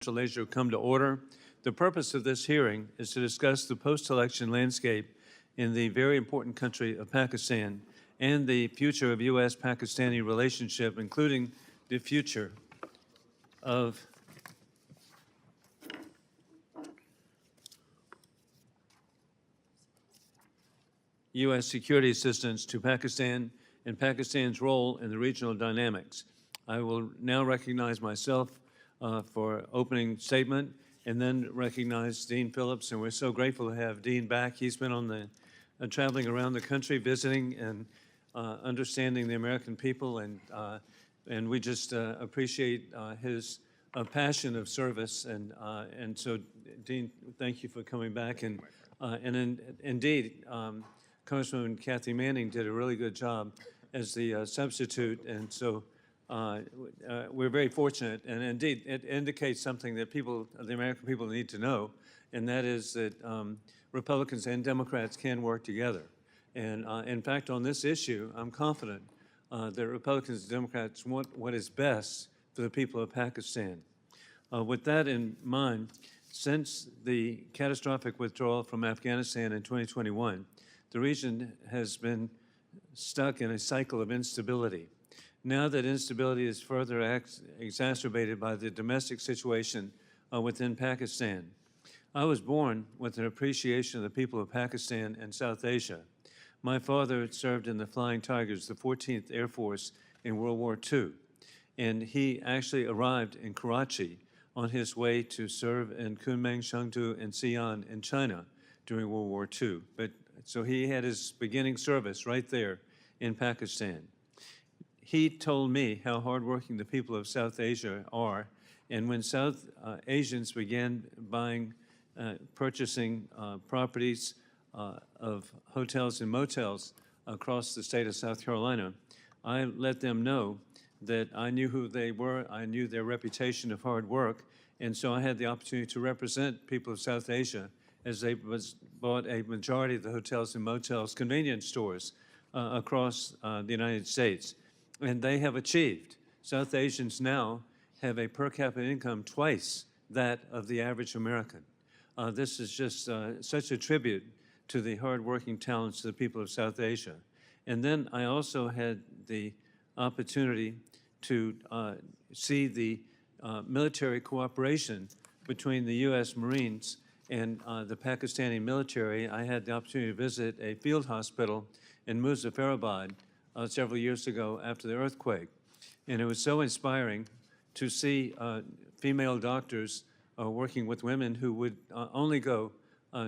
Central Asia come to order. The purpose of this hearing is to discuss the post-election landscape in the very important country of Pakistan and the future of U.S.-Pakistani relationship, including the future of U.S. security assistance to Pakistan and Pakistan's role in the regional dynamics. I will now recognize myself for opening statement, and then recognize Dean Phillips. And we're so grateful to have Dean back. He's been on the traveling around the country, visiting and understanding the American people, and we just appreciate his passion of service. And so, Dean, thank you for coming back. And indeed, Congresswoman Kathy Manning did a really good job as the substitute, and so. We're very fortunate, and indeed, it indicates something that the American people need to know, and that is that Republicans and Democrats can work together. And in fact, on this issue, I'm confident that Republicans and Democrats want what is best for the people of Pakistan. With that in mind, since the catastrophic withdrawal from Afghanistan in 2021, the region has been stuck in a cycle of instability. Now that instability is further exacerbated by the domestic situation within Pakistan. I was born with an appreciation of the people of Pakistan and South Asia. My father served in the Flying Tigers, the 14th Air Force, in World War II. And he actually arrived in Karachi on his way to serve in Kunming, Chengdu, and Xi'an in China during World War II. So he had his beginning service right there in Pakistan. He told me how hardworking the people of South Asia are, and when South Asians began purchasing properties of hotels and motels across the state of South Carolina, I let them know that I knew who they were, I knew their reputation of hard work, and so I had the opportunity to represent people of South Asia as they bought a majority of the hotels and motels, convenience stores across the United States. And they have achieved. South Asians now have a per capita income twice that of the average American. This is just such a tribute to the hardworking talents of the people of South Asia. And then I also had the opportunity to see the military cooperation between the U.S. Marines and the Pakistani military. I had the opportunity to visit a field hospital in Muzaffarabad several years ago after the earthquake. And it was so inspiring to see female doctors working with women who would only go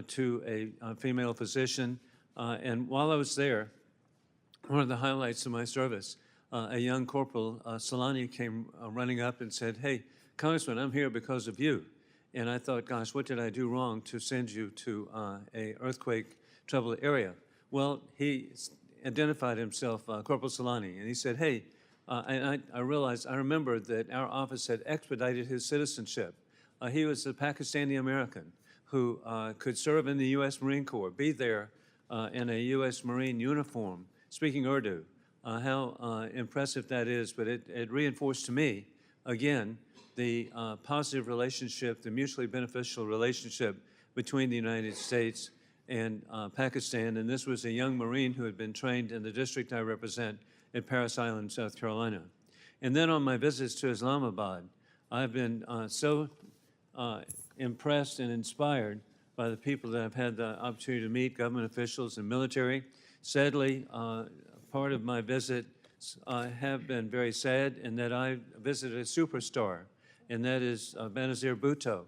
to a female physician. And while I was there, one of the highlights of my service, a young Corporal Salani came running up and said, "Hey, Congressman, I'm here because of you." And I thought, gosh, what did I do wrong to send you to a earthquake-troubled area? Well, he identified himself, Corporal Salani, and he said, "Hey," and I realized, I remembered that our office had expedited his citizenship. He was a Pakistani American who could serve in the U.S. Marine Corps, be there in a U.S. Marine uniform, speaking Urdu. How impressive that is, but it reinforced to me, again, the positive relationship, the mutually beneficial relationship between the United States and Pakistan, and this was a young Marine who had been trained in the district I represent at Parris Island, South Carolina. And then on my visits to Islamabad, I've been so impressed and inspired by the people that I've had the opportunity to meet, government officials and military. Sadly, part of my visit have been very sad in that I visited a superstar, and that is Benazir Bhutto.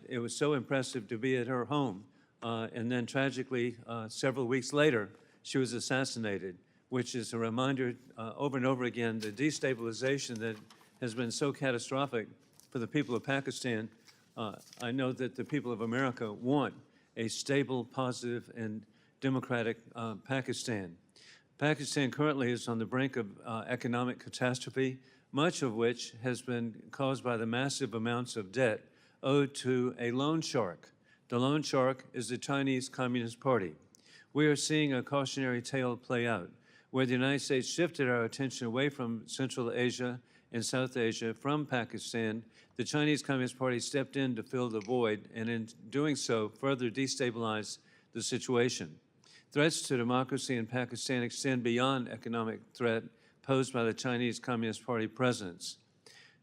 It was so impressive to be at her home. And then tragically, several weeks later, she was assassinated, which is a reminder over and over again, the destabilization that has been so catastrophic for the people of Pakistan. I know that the people of America want a stable, positive, and democratic Pakistan. Pakistan currently is on the brink of economic catastrophe, much of which has been caused by the massive amounts of debt owed to a loan shark. The loan shark is the Chinese Communist Party. We are seeing a cautionary tale play out, where the United States shifted our attention away from Central Asia in South Asia from Pakistan, the Chinese Communist Party stepped in to fill the void, and in doing so, further destabilized the situation. Threats to democracy in Pakistan extend beyond economic threat posed by the Chinese Communist Party presence.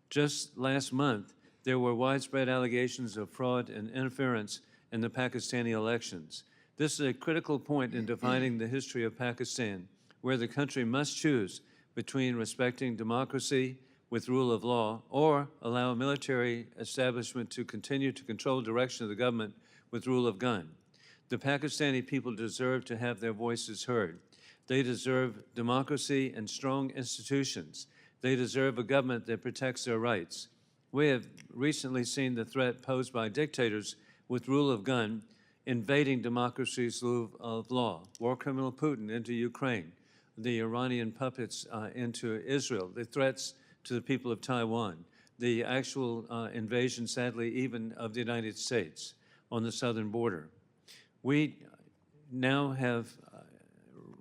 Just last month, there were widespread allegations of fraud and interference in the Pakistani elections. This is a critical point in defining the history of Pakistan, where the country must choose between respecting democracy with rule of law or allow a military establishment to continue to control direction of the government with rule of gun. The Pakistani people deserve to have their voices heard. They deserve democracy and strong institutions. They deserve a government that protects their rights. We have recently seen the threat posed by dictators with rule of gun invading democracy's rule of law. War criminal Putin into Ukraine, the Iranian puppets into Israel, the threats to the people of Taiwan, the actual invasion, sadly, even of the United States on the southern border. We now have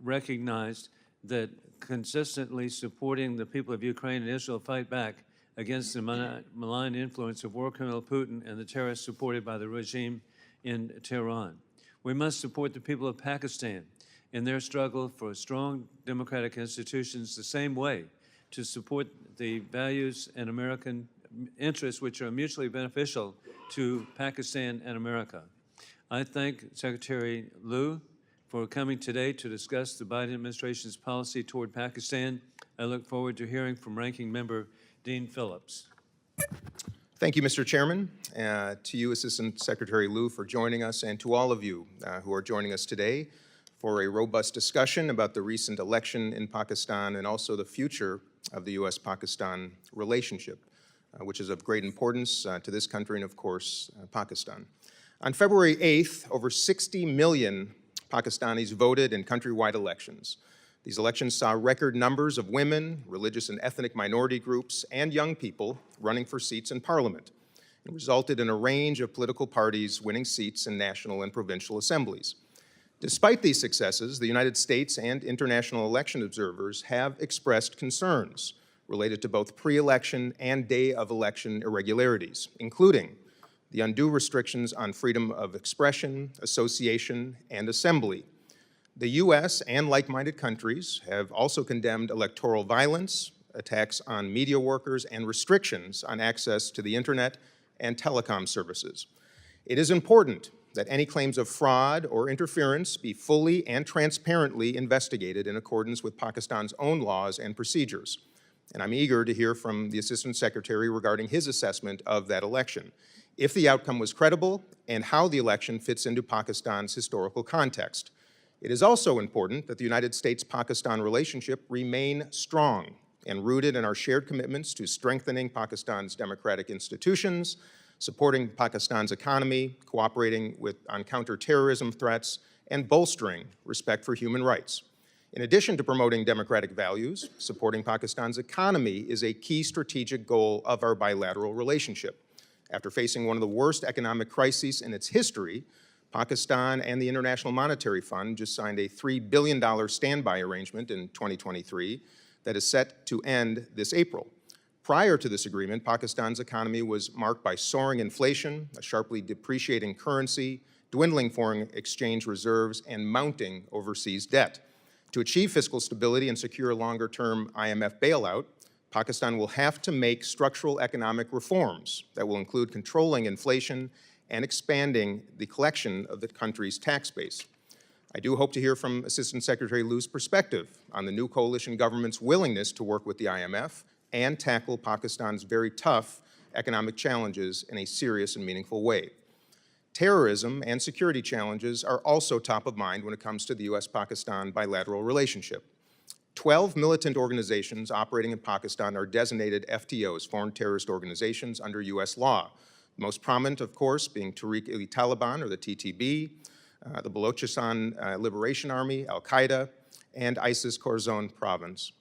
recognized that consistently supporting the people of Ukraine and Israel fight back against the malign influence of war criminal Putin and the terrorists supported by the regime in Tehran. We must support the people of Pakistan in their struggle for strong democratic institutions the same way to support the values and American interests which are mutually beneficial to Pakistan and America. I thank Secretary Liu for coming today to discuss the Biden administration's policy toward Pakistan. I look forward to hearing from Ranking Member Dean Phillips. Thank you, Mr. Chairman. To you, Assistant Secretary Liu, for joining us, and to all of you who are joining us today for a robust discussion about the recent election in Pakistan and also the future of the U.S.-Pakistan relationship, which is of great importance to this country and, of course, Pakistan. On February 8th, over 60 million Pakistanis voted in countrywide elections. These elections saw record numbers of women, religious and ethnic minority groups, and young people running for seats in parliament, and resulted in a range of political parties winning seats in national and provincial assemblies. Despite these successes, the United States and international election observers have expressed concerns related to both pre-election and day of election irregularities, including the undue restrictions on freedom of expression, association, and assembly. The U.S. and like-minded countries have also condemned electoral violence, attacks on media workers, and restrictions on access to the internet and telecom services. It is important that any claims of fraud or interference be fully and transparently investigated in accordance with Pakistan's own laws and procedures. And I'm eager to hear from the Assistant Secretary regarding his assessment of that election, if the outcome was credible, and how the election fits into Pakistan's historical context. It is also important that the United States-Pakistan relationship remain strong and rooted in our shared commitments to strengthening Pakistan's democratic institutions, supporting Pakistan's economy, cooperating on counterterrorism threats, and bolstering respect for human rights. In addition to promoting democratic values, supporting Pakistan's economy is a key strategic goal of our bilateral relationship. After facing one of the worst economic crises in its history, Pakistan and the International Monetary Fund just signed a $3 billion standby arrangement in 2023 that is set to end this April. Prior to this agreement, Pakistan's economy was marked by soaring inflation, a sharply depreciating currency, dwindling foreign exchange reserves, and mounting overseas debt. To achieve fiscal stability and secure a longer-term IMF bailout, Pakistan will have to make structural economic reforms that will include controlling inflation and expanding the collection of the country's tax base. I do hope to hear from Assistant Secretary Liu's perspective on the new coalition government's willingness to work with the IMF and tackle Pakistan's very tough economic challenges in a serious and meaningful way. Terrorism and security challenges are also top of mind when it comes to the U.S.-Pakistan bilateral relationship. 12 militant organizations operating in Pakistan are designated FTOs, foreign terrorist organizations, under U.S. law. The most prominent, of course, being Tehrik-e-Taliban, or the TTB, the Balochistan Liberation Army, Al-Qaeda, and ISIS Khorasan province.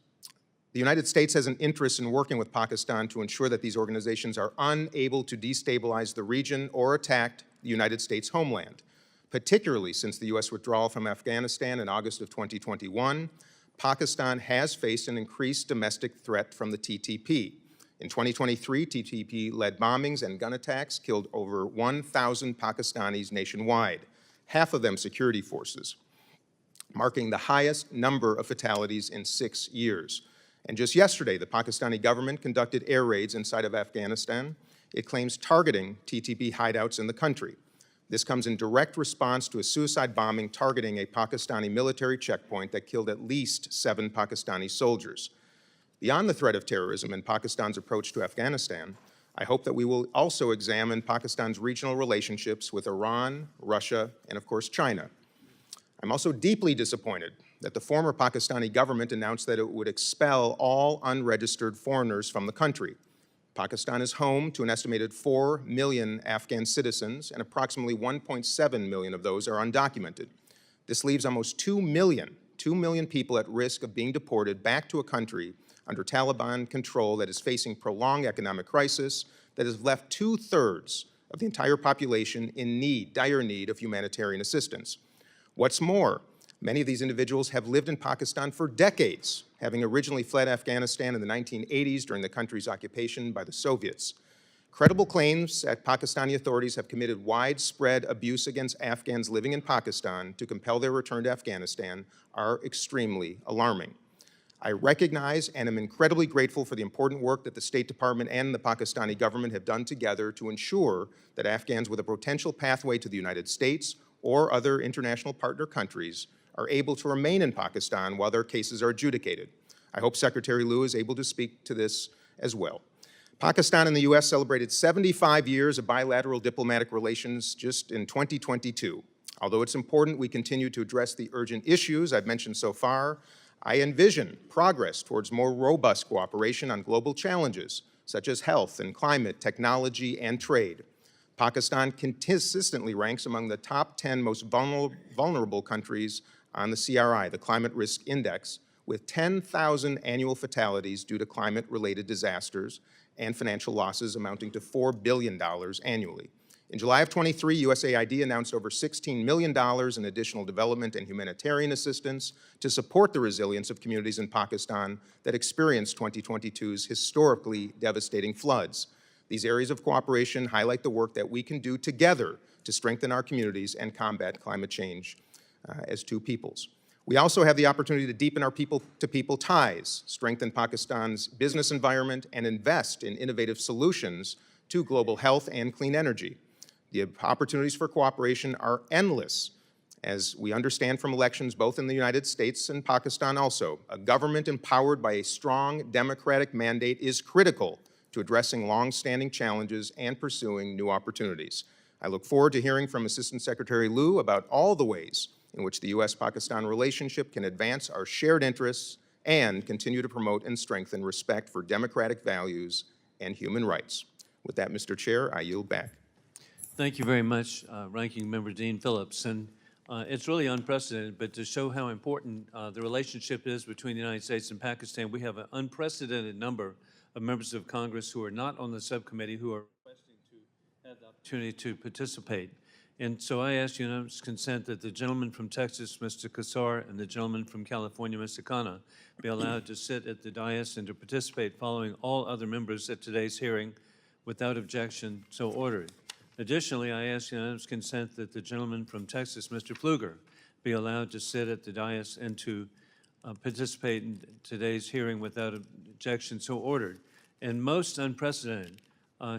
The United States has an interest in working with Pakistan to ensure that these organizations are unable to destabilize the region or attack the United States homeland, particularly since the U.S. withdrawal from Afghanistan in August of 2021. Pakistan has faced an increased domestic threat from the TTP. In 2023, TTP-led bombings and gun attacks killed over 1,000 Pakistanis nationwide, half of them security forces, marking the highest number of fatalities in 6 years. And just yesterday, the Pakistani government conducted air raids inside of Afghanistan. It claims targeting TTP hideouts in the country. This comes in direct response to a suicide bombing targeting a Pakistani military checkpoint that killed at least 7 Pakistani soldiers. Beyond the threat of terrorism and Pakistan's approach to Afghanistan, I hope that we will also examine Pakistan's regional relationships with Iran, Russia, and of course China. I'm also deeply disappointed that the former Pakistani government announced that it would expel all unregistered foreigners from the country. Pakistan is home to an estimated 4 million Afghan citizens, and approximately 1.7 million of those are undocumented. This leaves almost 2 million people at risk of being deported back to a country under Taliban control that is facing prolonged economic crisis, that has left 2/3 of the entire population in need, dire need of humanitarian assistance. What's more, many of these individuals have lived in Pakistan for decades, having originally fled Afghanistan in the 1980s during the country's occupation by the Soviets. Credible claims that Pakistani authorities have committed widespread abuse against Afghans living in Pakistan to compel their return to Afghanistan are extremely alarming. I recognize and am incredibly grateful for the important work that the State Department and the Pakistani government have done together to ensure that Afghans with a potential pathway to the United States or other international partner countries are able to remain in Pakistan while their cases are adjudicated. I hope Secretary Liu is able to speak to this as well. Pakistan and the U.S. celebrated 75 years of bilateral diplomatic relations just in 2022. Although it's important we continue to address the urgent issues I've mentioned so far, I envision progress towards more robust cooperation on global challenges such as health and climate, technology, and trade. Pakistan consistently ranks among the top 10 most vulnerable countries on the CRI, the Climate Risk Index, with 10,000 annual fatalities due to climate-related disasters and financial losses amounting to $4 billion annually. In July of 23, USAID announced over $16 million in additional development and humanitarian assistance to support the resilience of communities in Pakistan that experienced 2022's historically devastating floods. These areas of cooperation highlight the work that we can do together to strengthen our communities and combat climate change as two peoples. We also have the opportunity to deepen our people-to-people ties, strengthen Pakistan's business environment, and invest in innovative solutions to global health and clean energy. The opportunities for cooperation are endless, as we understand from elections both in the United States and Pakistan also. A government empowered by a strong democratic mandate is critical to addressing long-standing challenges and pursuing new opportunities. I look forward to hearing from Assistant Secretary Liu about all the ways in which the U.S.-Pakistan relationship can advance our shared interests and continue to promote and strengthen respect for democratic values and human rights. With that, Mr. Chair, I yield back. Thank you very much, Ranking Member Dean Phillips. And it's really unprecedented, but to show how important the relationship is between the United States and Pakistan, we have an unprecedented number of members of Congress who are not on the subcommittee who are requesting to have the opportunity to participate. And so I ask unanimous consent that the gentleman from Texas, Mr. Kassar, and the gentleman from California, Mr. Khanna, be allowed to sit at the dais and to participate following all other members at today's hearing without objection, so ordered. Additionally, I ask unanimous consent that the gentleman from Texas, Mr. Pfluger, be allowed to sit at the dais and to participate in today's hearing without objection, so ordered. And most unprecedented,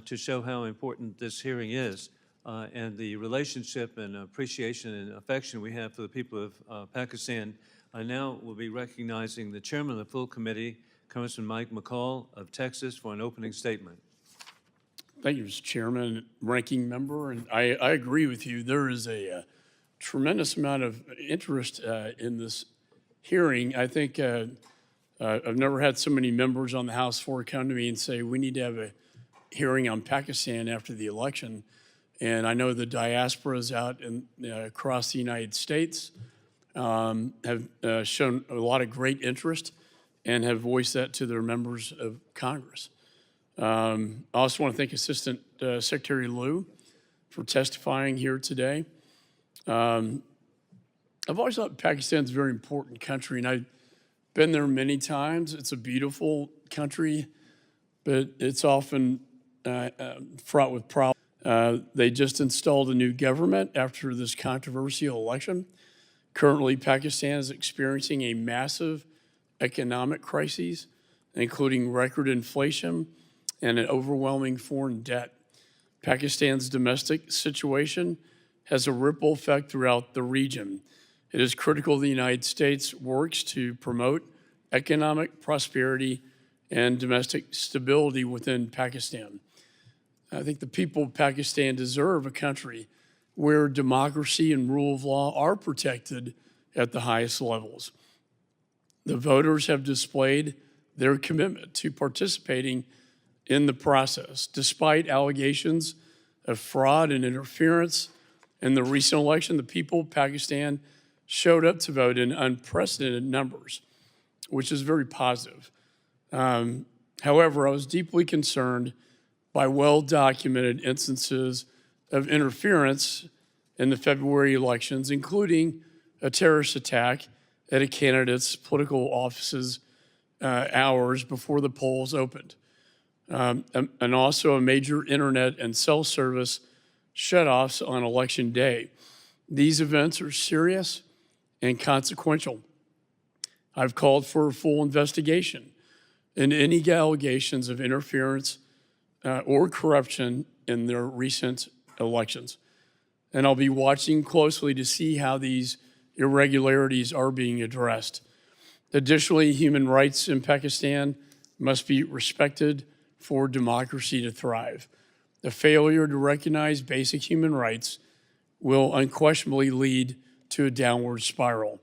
to show how important this hearing is and the relationship and appreciation and affection we have for the people of Pakistan, I now will be recognizing the chairman of the full committee, Congressman Mike McCall of Texas, for an opening statement. Thank you, Mr. Chairman, Ranking Member, and I agree with you. There is a tremendous amount of interest in this hearing. I think I've never had so many members on the House floor come to me and say, we need to have a hearing on Pakistan after the election. And I know the diasporas out across the United States have shown a lot of great interest and have voiced that to their members of Congress. I also want to thank Assistant Secretary Liu for testifying here today. I've always thought Pakistan's a very important country, and I've been there many times. It's a beautiful country, but it's often fraught with problems. They just installed a new government after this controversial election. Currently, Pakistan is experiencing a massive economic crisis, including record inflation and an overwhelming foreign debt. Pakistan's domestic situation has a ripple effect throughout the region. It is critical the United States works to promote economic prosperity and domestic stability within Pakistan. I think the people of Pakistan deserve a country where democracy and rule of law are protected at the highest levels. The voters have displayed their commitment to participating in the process, despite allegations of fraud and interference. In the recent election, the people of Pakistan showed up to vote in unprecedented numbers, which is very positive. However, I was deeply concerned by well-documented instances of interference in the February elections, including a terrorist attack at a candidate's political offices hours before the polls opened, and also a major internet and cell service shutoffs on election day. These events are serious and consequential. I've called for a full investigation into any allegations of interference or corruption in their recent elections. And I'll be watching closely to see how these irregularities are being addressed. Additionally, human rights in Pakistan must be respected for democracy to thrive. The failure to recognize basic human rights will unquestionably lead to a downward spiral.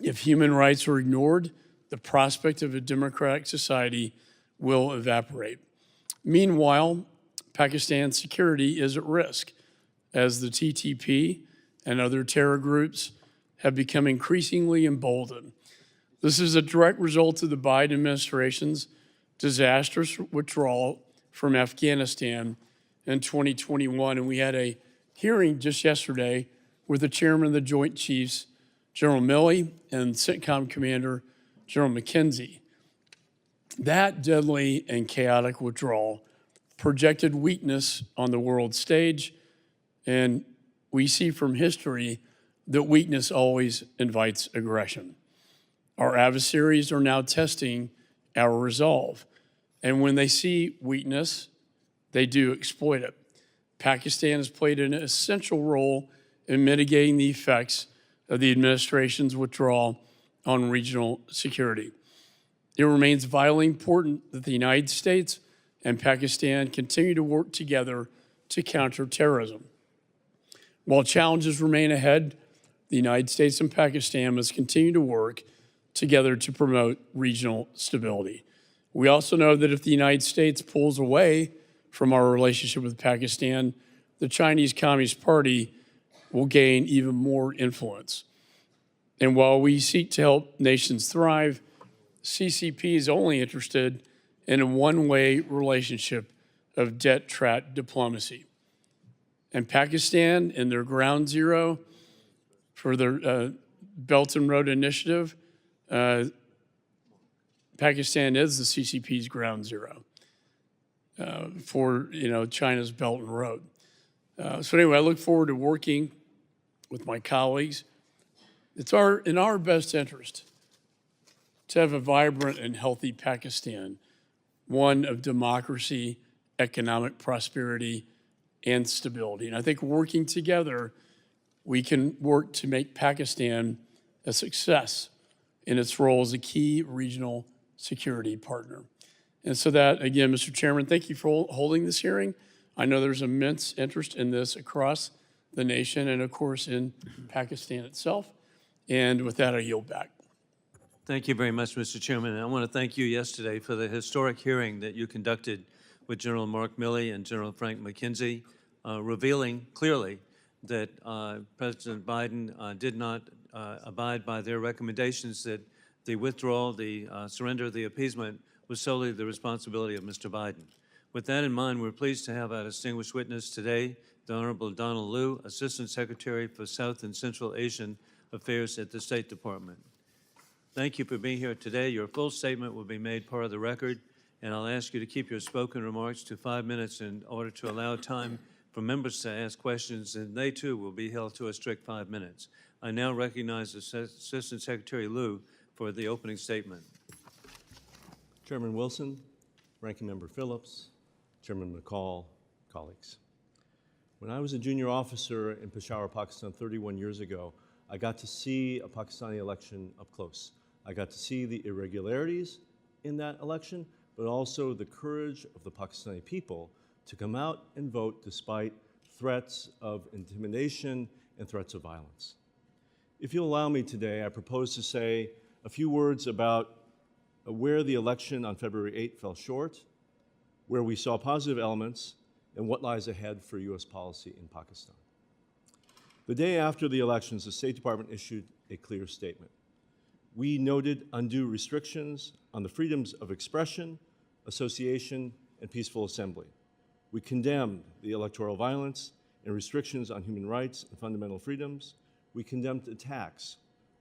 If human rights are ignored, the prospect of a democratic society will evaporate. Meanwhile, Pakistan's security is at risk as the TTP and other terror groups have become increasingly emboldened. This is a direct result of the Biden administration's disastrous withdrawal from Afghanistan in 2021. And we had a hearing just yesterday with the chairman of the Joint Chiefs, General Milley, and CENTCOM Commander, General McKenzie. That deadly and chaotic withdrawal projected weakness on the world stage, and we see from history that weakness always invites aggression. Our adversaries are now testing our resolve, and when they see weakness, they do exploit it. Pakistan has played an essential role in mitigating the effects of the administration's withdrawal on regional security. It remains vitally important that the United States and Pakistan continue to work together to counter terrorism. While challenges remain ahead, the United States and Pakistan must continue to work together to promote regional stability. We also know that if the United States pulls away from our relationship with Pakistan, the Chinese Communist Party will gain even more influence. And while we seek to help nations thrive, CCP is only interested in a one-way relationship of debt trap diplomacy. And Pakistan, in their ground zero for their Belt and Road Initiative, Pakistan is the CCP's ground zero for China's Belt and Road. So anyway, I look forward to working with my colleagues. It's in our best interest to have a vibrant and healthy Pakistan, one of democracy, economic prosperity, and stability. And I think working together, we can work to make Pakistan a success in its role as a key regional security partner. And so that, again, Mr. Chairman, thank you for holding this hearing. I know there's immense interest in this across the nation and, of course, in Pakistan itself. And with that, I yield back. Thank you very much, Mr. Chairman. And I want to thank you yesterday for the historic hearing that you conducted with General Mark Milley and General Frank McKenzie, revealing clearly that President Biden did not abide by their recommendations, that the withdrawal, the surrender of the appeasement was solely the responsibility of Mr. Biden. With that in mind, we're pleased to have our distinguished witness today, the Honorable Donald Liu, Assistant Secretary for South and Central Asian Affairs at the State Department. Thank you for being here today. Your full statement will be made part of the record, and I'll ask you to keep your spoken remarks to 5 minutes in order to allow time for members to ask questions, and they too will be held to a strict 5 minutes. I now recognize Assistant Secretary Liu for the opening statement. Chairman Wilson, Ranking Member Phillips, Chairman McCall, colleagues. When I was a junior officer in Peshawar, Pakistan 31 years ago, I got to see a Pakistani election up close. I got to see the irregularities in that election, but also the courage of the Pakistani people to come out and vote despite threats of intimidation and threats of violence. If you'll allow me today, I propose to say a few words about where the election on February 8th fell short, where we saw positive elements, and what lies ahead for U.S. policy in Pakistan. The day after the elections, the State Department issued a clear statement. We noted undue restrictions on the freedoms of expression, association, and peaceful assembly. We condemned the electoral violence and restrictions on human rights and fundamental freedoms. We condemned attacks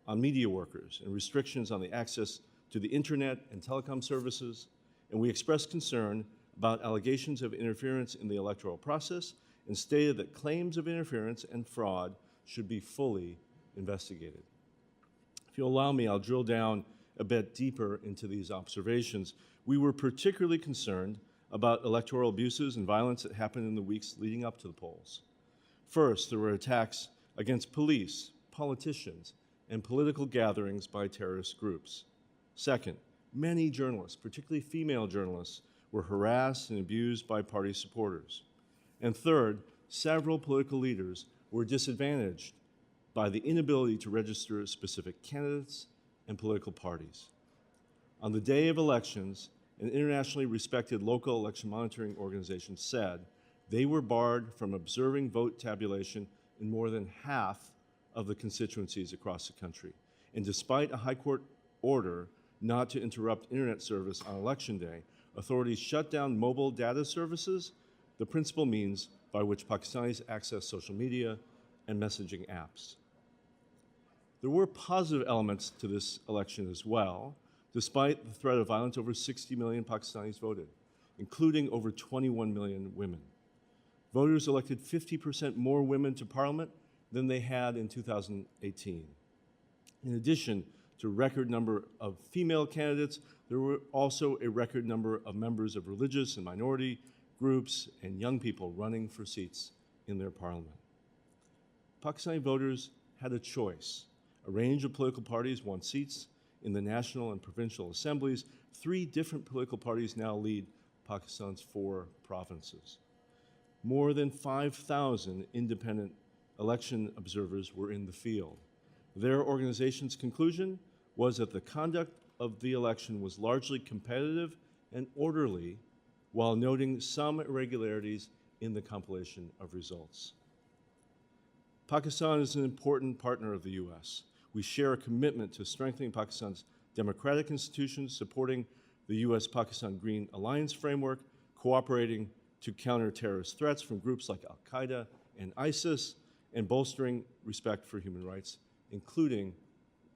on media workers and restrictions on the access to the internet and telecom services, and we expressed concern about allegations of interference in the electoral process and stated that claims of interference and fraud should be fully investigated. If you'll allow me, I'll drill down a bit deeper into these observations. We were particularly concerned about electoral abuses and violence that happened in the weeks leading up to the polls. First, there were attacks against police, politicians, and political gatherings by terrorist groups. Second, many journalists, particularly female journalists, were harassed and abused by party supporters. And third, several political leaders were disadvantaged by the inability to register specific candidates and political parties. On the day of elections, an internationally respected local election monitoring organization said they were barred from observing vote tabulation in more than half of the constituencies across the country. And despite a high court order not to interrupt internet service on election day, authorities shut down mobile data services, the principal means by which Pakistanis access social media and messaging apps. There were positive elements to this election as well. Despite the threat of violence, over 60 million Pakistanis voted, including over 21 million women. Voters elected 50% more women to parliament than they had in 2018. In addition to a record number of female candidates, there were also a record number of members of religious and minority groups and young people running for seats in their parliament. Pakistani voters had a choice. A range of political parties won seats in the national and provincial assemblies. 3 different political parties now lead Pakistan's 4 provinces. More than 5,000 independent election observers were in the field. Their organization's conclusion was that the conduct of the election was largely competitive and orderly, while noting some irregularities in the compilation of results. Pakistan is an important partner of the U.S. We share a commitment to strengthening Pakistan's democratic institutions, supporting the U.S.-Pakistan Green Alliance framework, cooperating to counter terrorist threats from groups like Al-Qaeda and ISIS, and bolstering respect for human rights, including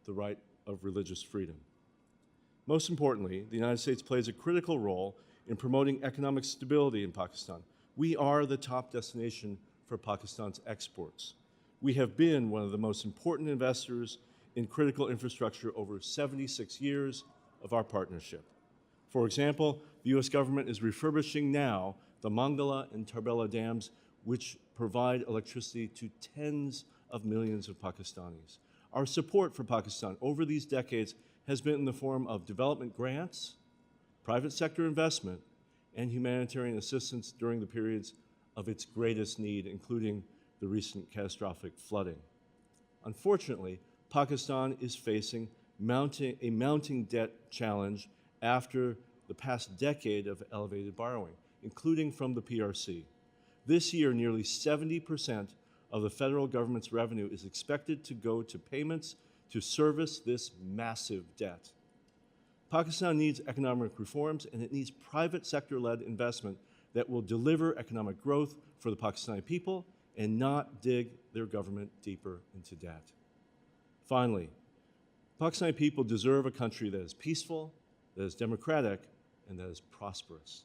the right of religious freedom. Most importantly, the United States plays a critical role in promoting economic stability in Pakistan. We are the top destination for Pakistan's exports. We have been one of the most important investors in critical infrastructure over 76 years of our partnership. For example, the U.S. government is refurbishing now the Mangala and Tarbela dams, which provide electricity to tens of millions of Pakistanis. Our support for Pakistan over these decades has been in the form of development grants, private sector investment, and humanitarian assistance during the periods of its greatest need, including the recent catastrophic flooding. Unfortunately, Pakistan is facing a mounting debt challenge after the past decade of elevated borrowing, including from the PRC. This year, nearly 70% of the federal government's revenue is expected to go to payments to service this massive debt. Pakistan needs economic reforms, and it needs private sector-led investment that will deliver economic growth for the Pakistani people and not dig their government deeper into debt. Finally, Pakistani people deserve a country that is peaceful, that is democratic, and that is prosperous.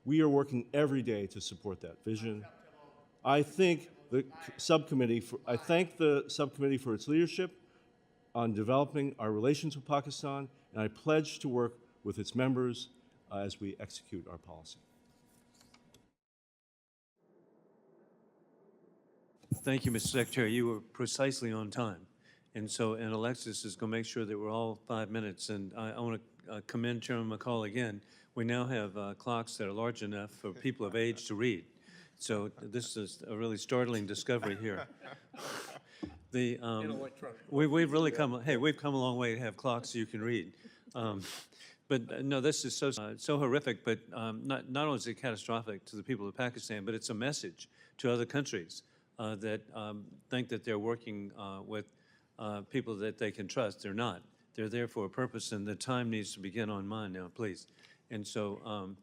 We are working every day to support that vision. I thank the subcommittee for its leadership on developing our relations with Pakistan, and I pledge to work with its members as we execute our policy. Thank you, Mr. Secretary. You were precisely on time. And Alexis is going to make sure that we're all 5 minutes. And I want to commend Chairman McCall again. We now have clocks that are large enough for people of age to read. So this is a really startling discovery here. We've really come, hey, we've come a long way to have clocks you can read. But no, this is so horrific, but not only is it catastrophic to the people of Pakistan, but it's a message to other countries that think that they're working with people that they can trust. They're not. They're there for a purpose, and the time needs to begin on mine now, please. And so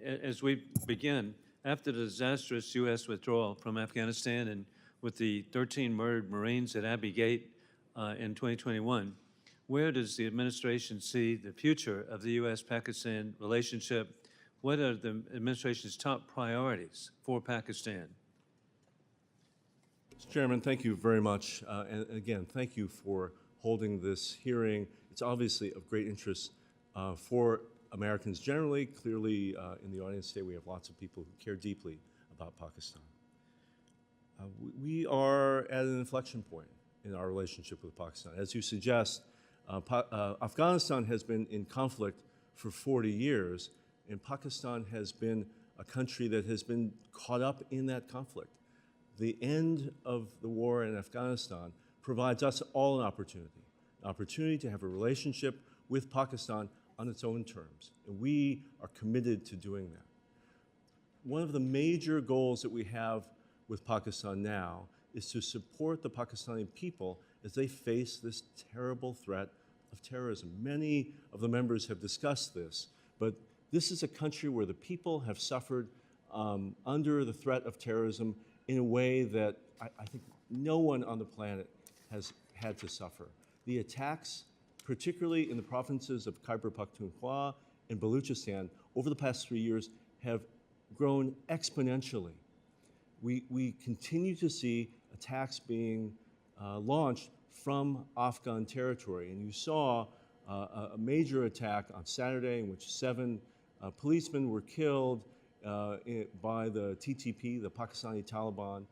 as we begin, after the disastrous U.S. withdrawal from Afghanistan and with the 13 murdered Marines at Abbey Gate in 2021, where does the administration see the future of the U.S.-Pakistan relationship? What are the administration's top priorities for Pakistan? Mr. Chairman, thank you very much. And again, thank you for holding this hearing. It's obviously of great interest for Americans generally. Clearly, in the audience today, we have lots of people who care deeply about Pakistan. We are at an inflection point in our relationship with Pakistan. As you suggest, Afghanistan has been in conflict for 40 years, and Pakistan has been a country that has been caught up in that conflict. The end of the war in Afghanistan provides us all an opportunity to have a relationship with Pakistan on its own terms, and we are committed to doing that. One of the major goals that we have with Pakistan now is to support the Pakistani people as they face this terrible threat of terrorism. Many of the members have discussed this, but this is a country where the people have suffered under the threat of terrorism in a way that I think no one on the planet has had to suffer. The attacks, particularly in the provinces of Khyber Pakhtunkhwa and Baluchistan, over the past 3 years have grown exponentially. We continue to see attacks being launched from Afghan territory. And you saw a major attack on Saturday in which 7 policemen were killed by the TTP, the Pakistani Taliban.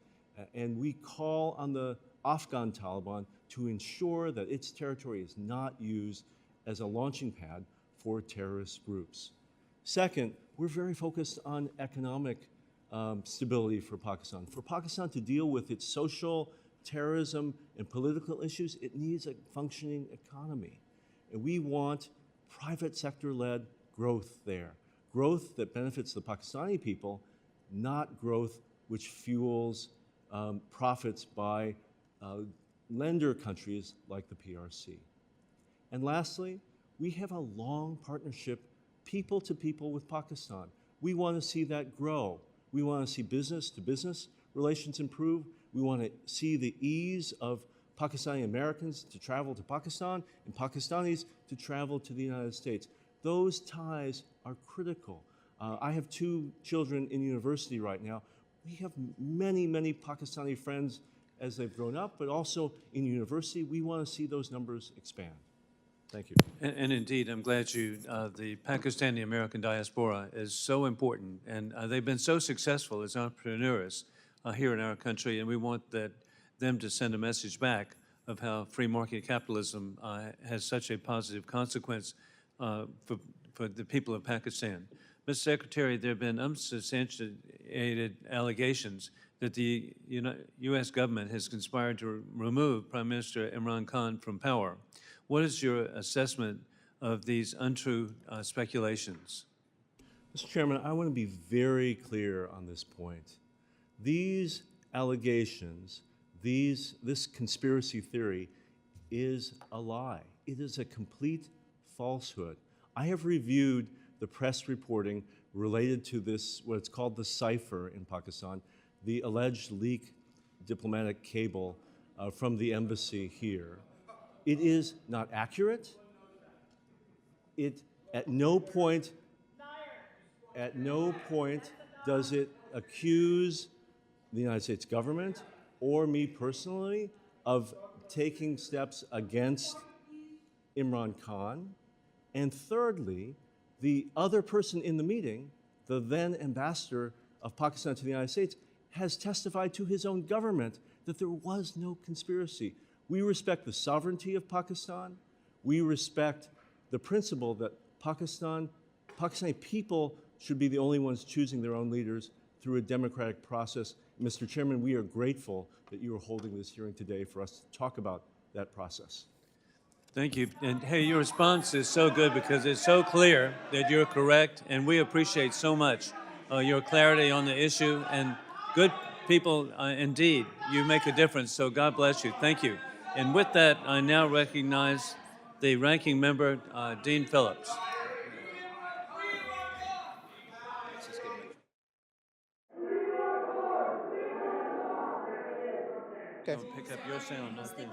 And we call on the Afghan Taliban to ensure that its territory is not used as a launching pad for terrorist groups. Second, we're very focused on economic stability for Pakistan. For Pakistan to deal with its social, terrorism, and political issues, it needs a functioning economy. And we want private sector-led growth there. Growth that benefits the Pakistani people, not growth which fuels profits by lender countries like the PRC. And lastly, we have a long partnership, people to people, with Pakistan. We want to see that grow. We want to see business-to-business relations improve. We want to see the ease of Pakistani Americans to travel to Pakistan and Pakistanis to travel to the United States. Those ties are critical. I have 2 children in university right now. We have many, many Pakistani friends as they've grown up, but also in university. We want to see those numbers expand. Thank you. And indeed, I'm glad the Pakistani American diaspora is so important, and they've been so successful as entrepreneurs here in our country, and we want them to send a message back of how free market capitalism has such a positive consequence for the people of Pakistan. Mr. Secretary, there have been unsubstantiated allegations that the U.S. government has conspired to remove Prime Minister Imran Khan from power. What is your assessment of these untrue speculations? Mr. Chairman, I want to be very clear on this point. These allegations, this conspiracy theory is a lie. It is a complete falsehood. I have reviewed the press reporting related to this, what's called the cipher in Pakistan, the alleged leaked diplomatic cable from the embassy here. It is not accurate. It At no point, does it accuse the United States government or me personally of taking steps against Imran Khan. And thirdly, the other person in the meeting, the then ambassador of Pakistan to the United States, has testified to his own government that there was no conspiracy. We respect the sovereignty of Pakistan. We respect the principle that Pakistani people should be the only ones choosing their own leaders through a democratic process. Mr. Chairman, we are grateful that you are holding this hearing today for us to talk about that process. Thank you. And hey, your response is so good because it's so clear that you're correct, and we appreciate so much your clarity on the issue. And good people, indeed, you make a difference. So God bless you. Thank you. And with that, I now recognize the ranking member, Dean Phillips. Okay. Don't pick up your sound, not them.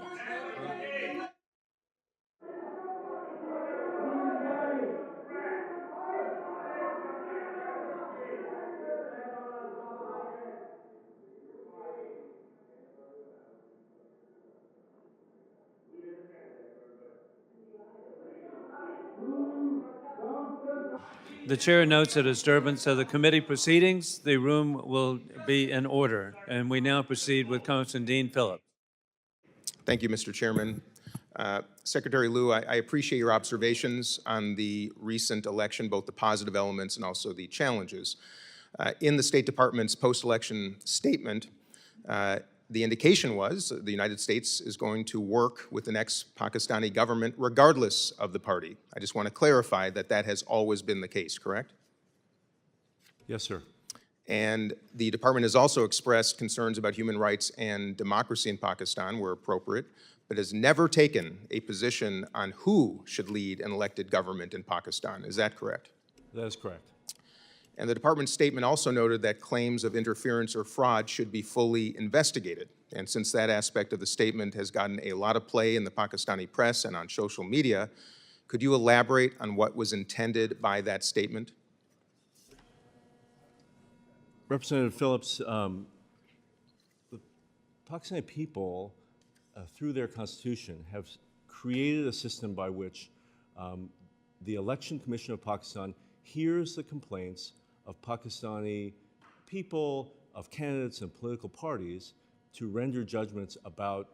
The chair notes a disturbance of the committee proceedings. The room will be in order. And we now proceed with Congressman Dean Phillips. Thank you, Mr. Chairman. Secretary Liu, I appreciate your observations on the recent election, both the positive elements and also the challenges. In the State Department's post-election statement, the indication was the United States is going to work with the next Pakistani government regardless of the party. I just want to clarify that that has always been the case, correct? Yes, sir. And the department has also expressed concerns about human rights and democracy in Pakistan where appropriate, but has never taken a position on who should lead an elected government in Pakistan. Is that correct? That is correct. And the department's statement also noted that claims of interference or fraud should be fully investigated. And since that aspect of the statement has gotten a lot of play in the Pakistani press and on social media, could you elaborate on what was intended by that statement? Representative Phillips, the Pakistani people, through their constitution, have created a system by which the Election Commission of Pakistan hears the complaints of Pakistani people, of candidates and political parties to render judgments about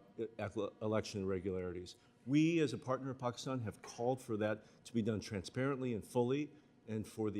election irregularities. We, as a partner of Pakistan, have called for that to be done transparently and fully, and for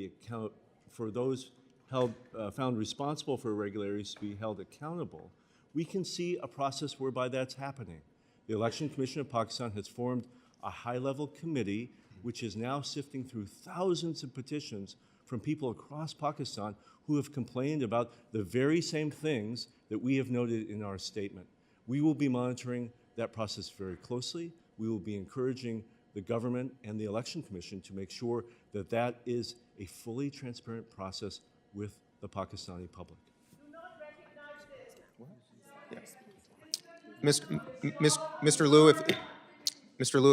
those found responsible for irregularities to be held accountable. We can see a process whereby that's happening. The Election Commission of Pakistan has formed a high-level committee which is now sifting through thousands of petitions from people across Pakistan who have complained about the very same things that we have noted in our statement. We will be monitoring that process very closely. We will be encouraging the government and the Election Commission to make sure that that is a fully transparent process with the Pakistani public. Do not recognize this. Mr. Liu, Mr. Liu,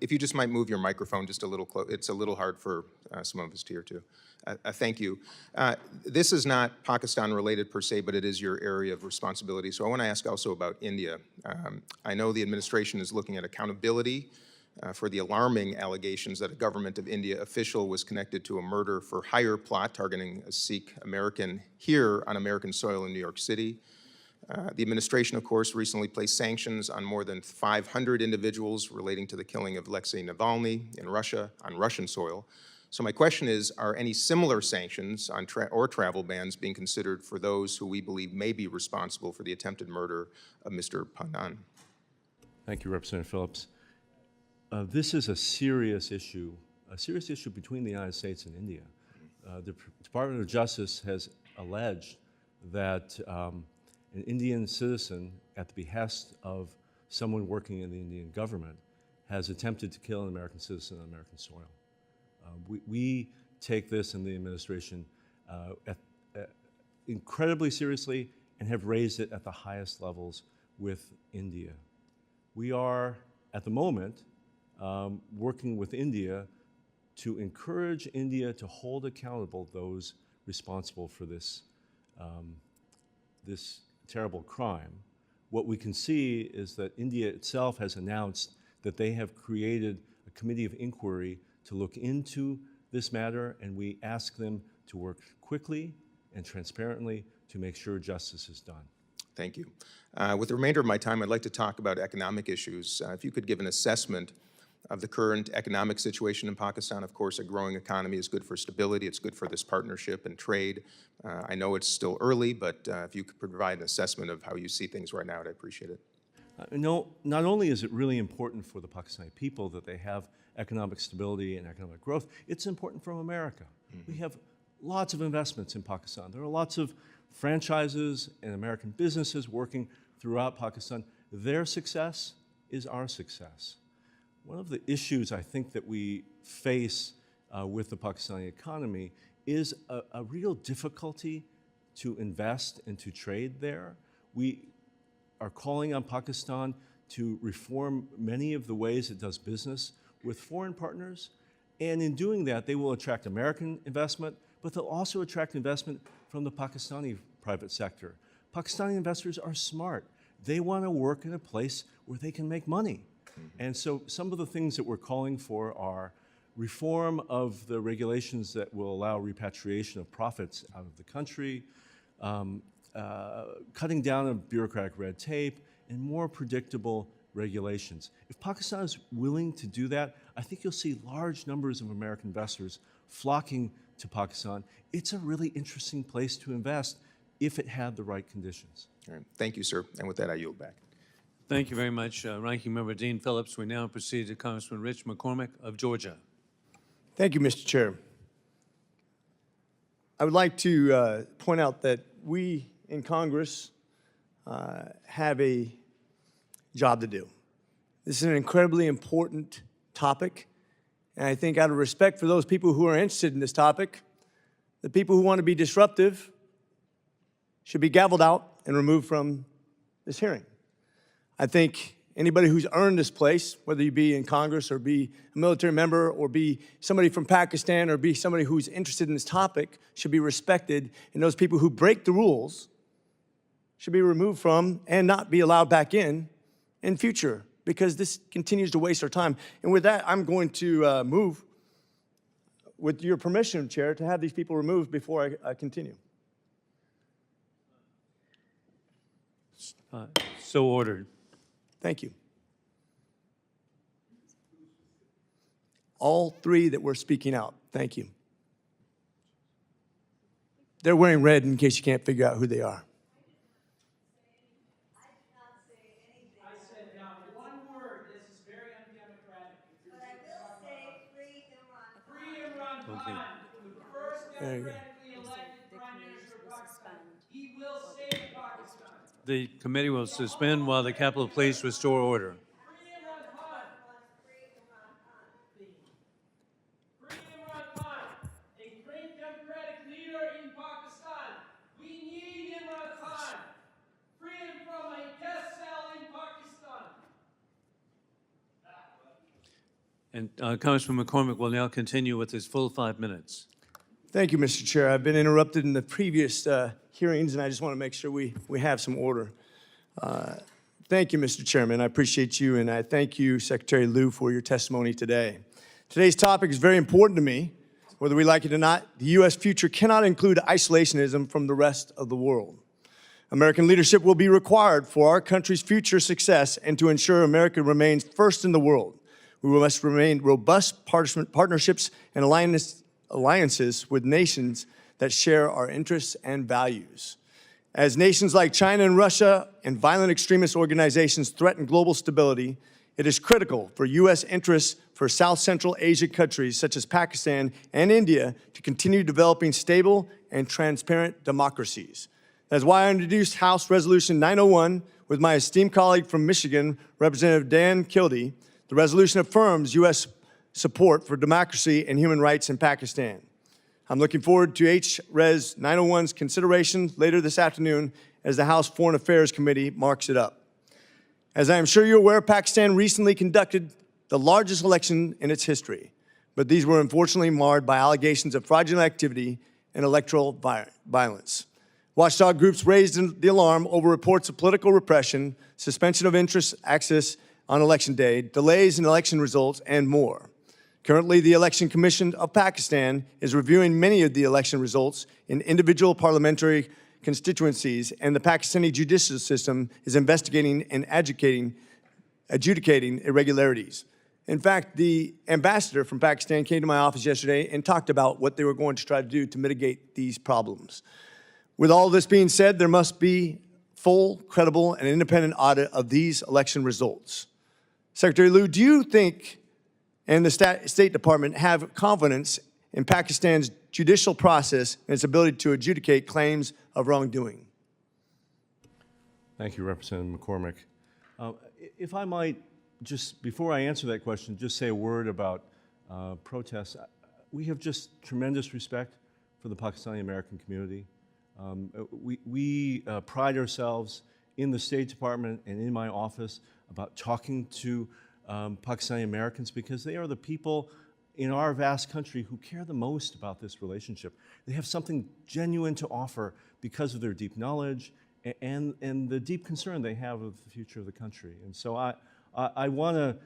if you just might move your microphone just a little close. It's a little hard for some of us to hear too. Thank you. This is not Pakistan-related per se, but it is your area of responsibility. So I want to ask also about India. I know the administration is looking at accountability for the alarming allegations that a government of India official was connected to a murder for hire plot targeting a Sikh American here on American soil in New York City. The administration, of course, recently placed sanctions on more than 500 individuals relating to the killing of Alexei Navalny in Russia on Russian soil. So my question is, are any similar sanctions on or travel bans being considered for those who we believe may be responsible for the attempted murder of Mr. Pannan? Thank you, Representative Phillips. This is a serious issue between the United States and India. The Department of Justice has alleged that an Indian citizen, at the behest of someone working in the Indian government, has attempted to kill an American citizen on American soil. We take this in the administration incredibly seriously and have raised it at the highest levels with India. We are, at the moment, working with India to encourage India to hold accountable those responsible for this, this terrible crime. What we can see is that India itself has announced that they have created a committee of inquiry to look into this matter, and we ask them to work quickly and transparently to make sure justice is done. Thank you. With the remainder of my time, I'd like to talk about economic issues. If you could give an assessment of the current economic situation in Pakistan. Of course, a growing economy is good for stability. It's good for this partnership and trade. I know it's still early, but if you could provide an assessment of how you see things right now, I'd appreciate it. No, not only is it really important for the Pakistani people that they have economic stability and economic growth, it's important for America. We have lots of investments in Pakistan. There are lots of franchises and American businesses working throughout Pakistan. Their success is our success. One of the issues I think that we face with the Pakistani economy is a real difficulty to invest and to trade there. We are calling on Pakistan to reform many of the ways it does business with foreign partners, and in doing that, they will attract American investment, but they'll also attract investment from the Pakistani private sector. Pakistani investors are smart. They want to work in a place where they can make money. And so some of the things that we're calling for are reform of the regulations that will allow repatriation of profits out of the country, cutting down on bureaucratic red tape, and more predictable regulations. If Pakistan is willing to do that, I think you'll see large numbers of American investors flocking to Pakistan. It's a really interesting place to invest if it had the right conditions. All right. Thank you, sir. And with that, I yield back. Thank you very much, Ranking Member Dean Phillips. We now proceed to Congressman Rich McCormick of Georgia. Thank you, Mr. Chair. I would like to point out that we in Congress have a job to do. This is an incredibly important topic, and I think out of respect for those people who are interested in this topic, the people who want to be disruptive should be gavelled out and removed from this hearing. I think anybody who's earned this place, whether you be in Congress or be a military member or be somebody from Pakistan or be somebody who's interested in this topic, should be respected, and those people who break the rules should be removed from and not be allowed back in future, because this continues to waste our time. And with that, I'm going to move, with your permission, Chair, to have these people removed before I continue. So ordered. Thank you. All three that were speaking out, thank you. They're wearing red in case you can't figure out who they are. I said not one word. This is very undemocratic. But I will say free Imran. Free Imran Khan, the first There you go. democratically elected Prime Minister of Pakistan. He will save Pakistan. The committee will suspend while the Capitol Police restore order. Free Imran Khan. Free Imran Khan. Free Imran Khan, a great democratic leader in Pakistan. We need Imran Khan. Free him from a death cell in Pakistan. And Congressman McCormick will now continue with his full 5 minutes. Thank you, Mr. Chair. I've been interrupted in the previous hearings, and I just want to make sure we have some order. Thank you, Mr. Chairman. I appreciate you, and I thank you, Secretary Liu, for your testimony today. Today's topic is very important to me. Whether we like it or not, the U.S. future cannot include isolationism from the rest of the world. American leadership will be required for our country's future success and to ensure America remains first in the world. We must remain robust partnerships and alliances with nations that share our interests and values. As nations like China and Russia and violent extremist organizations threaten global stability, it is critical for U.S. interests for South Central Asia countries such as Pakistan and India to continue developing stable and transparent democracies. That's why I introduced House Resolution 901 with my esteemed colleague from Michigan, Representative Dan Kildee. The resolution affirms U.S. support for democracy and human rights in Pakistan. I'm looking forward to H-Res 901's consideration later this afternoon as the House Foreign Affairs Committee marks it up. As I am sure you're aware, Pakistan recently conducted the largest election in its history. but these were unfortunately marred by allegations of fraudulent activity and electoral violence. Watchdog groups raised the alarm over reports of political repression, suspension of interest access on election day, delays in election results, and more. Currently, the Election Commission of Pakistan is reviewing many of the election results in individual parliamentary constituencies, and the Pakistani judicial system is investigating and adjudicating irregularities. In fact, the ambassador from Pakistan came to my office yesterday and talked about what they were going to try to do to mitigate these problems. With all this being said, there must be full, credible, and independent audit of these election results. Secretary Liu, do you think and the State Department have confidence in Pakistan's judicial process and its ability to adjudicate claims of wrongdoing? Thank you, Representative McCormick. If I might, just before I answer that question, just say a word about protests. We have just tremendous respect for the Pakistani American community. We pride ourselves in the State Department and in my office about talking to Pakistani Americans because they are the people in our vast country who care the most about this relationship. They have something genuine to offer because of their deep knowledge and the deep concern they have of the future of the country. And so I want to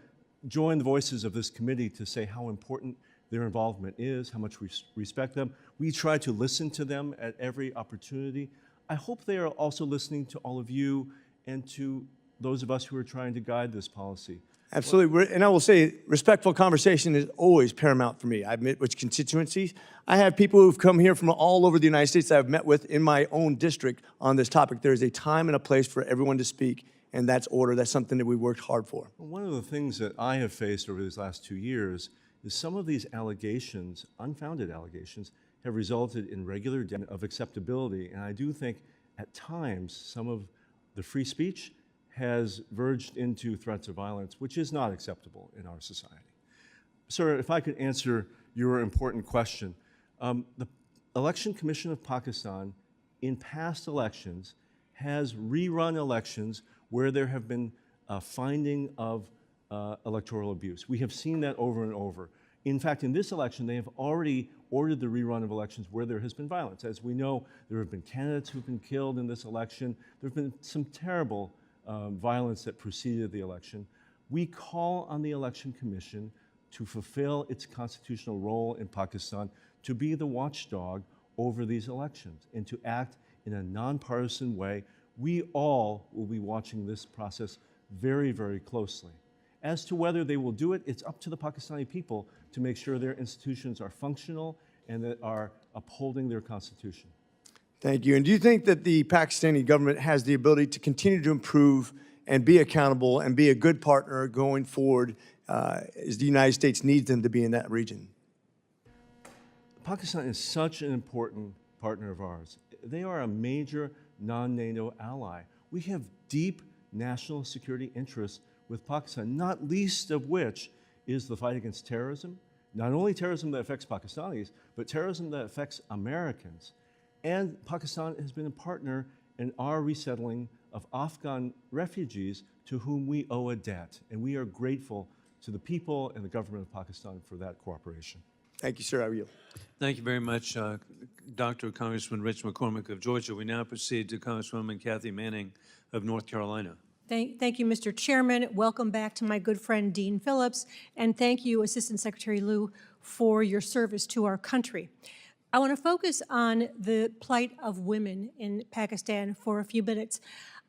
join the voices of this committee to say how important their involvement is, how much we respect them. We try to listen to them at every opportunity. I hope they are also listening to all of you and to those of us who are trying to guide this policy. Absolutely, and I will say, respectful conversation is always paramount for me. I've met with constituencies. I have people who've come here from all over the United States that I've met with in my own district on this topic. There is a time and a place for everyone to speak, and that's order. That's something that we worked hard for. One of the things that I have faced over these last 2 years is some of these allegations, unfounded allegations, have resulted in regular of acceptability. And I do think at times some of the free speech has verged into threats of violence, which is not acceptable in our society. Sir, if I could answer your important question. The Election Commission of Pakistan in past elections has rerun elections where there have been a finding of electoral abuse. We have seen that over and over. In fact, in this election, they have already ordered the rerun of elections where there has been violence. As we know, there have been candidates who've been killed in this election. There have been some terrible violence that preceded the election. We call on the Election Commission to fulfill its constitutional role in Pakistan, to be the watchdog over these elections and to act in a nonpartisan way. We all will be watching this process very, very closely. As to whether they will do it, it's up to the Pakistani people to make sure their institutions are functional and that are upholding their constitution. Thank you. And do you think that the Pakistani government has the ability to continue to improve and be accountable and be a good partner going forward as the United States needs them to be in that region? Pakistan is such an important partner of ours. They are a major non-NATO ally. We have deep national security interests with Pakistan, not least of which is the fight against terrorism, not only terrorism that affects Pakistanis, but terrorism that affects Americans. And Pakistan has been a partner in our resettling of Afghan refugees to whom we owe a debt. And we are grateful to the people and the government of Pakistan for that cooperation. Thank you, sir. I yield. Thank you very much, Dr. Congressman Rich McCormick of Georgia. We now proceed to Congresswoman Kathy Manning of North Carolina. Thank you, Mr. Chairman. Welcome back to my good friend, Dean Phillips. And thank you, Assistant Secretary Liu, for your service to our country. I want to focus on the plight of women in Pakistan for a few minutes.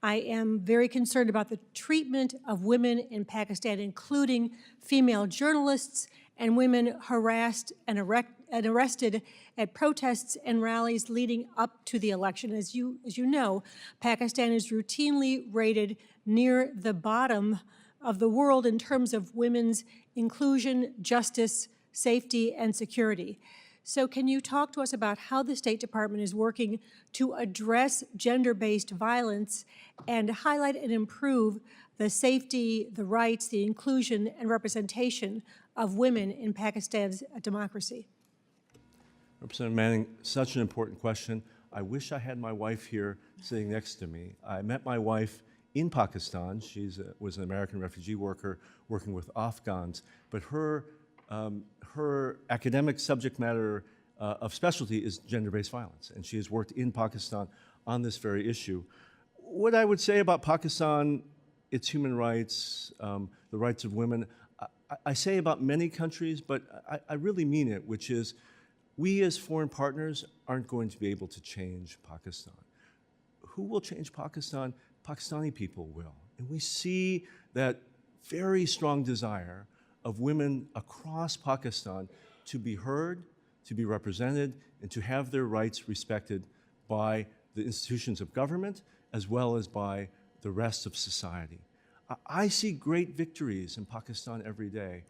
I am very concerned about the treatment of women in Pakistan, including female journalists and women harassed and arrested at protests and rallies leading up to the election. As you know, Pakistan is routinely rated near the bottom of the world in terms of women's inclusion, justice, safety, and security. So can you talk to us about how the State Department is working to address gender-based violence and highlight and improve the safety, the rights, the inclusion, and representation of women in Pakistan's democracy? Representative Manning, such an important question. I wish I had my wife here sitting next to me. I met my wife in Pakistan. She was an American refugee worker working with Afghans, but her her academic subject matter of specialty is gender-based violence, and she has worked in Pakistan on this very issue. What I would say about Pakistan, its human rights, the rights of women, I say about many countries, but I really mean it, which is we as foreign partners aren't going to be able to change Pakistan. Who will change Pakistan? Pakistani people will. And we see that very strong desire of women across Pakistan to be heard, to be represented, and to have their rights respected by the institutions of government as well as by the rest of society. I see great victories in Pakistan every day.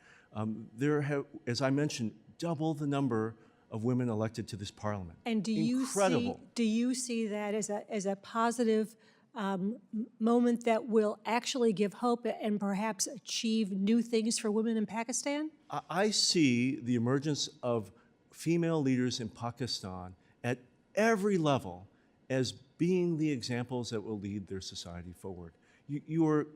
There have, as I mentioned, double the number of women elected to this parliament. And Incredible. do you see that as a positive moment that will actually give hope and perhaps achieve new things for women in Pakistan? I see the emergence of female leaders in Pakistan at every level as being the examples that will lead their society forward. You are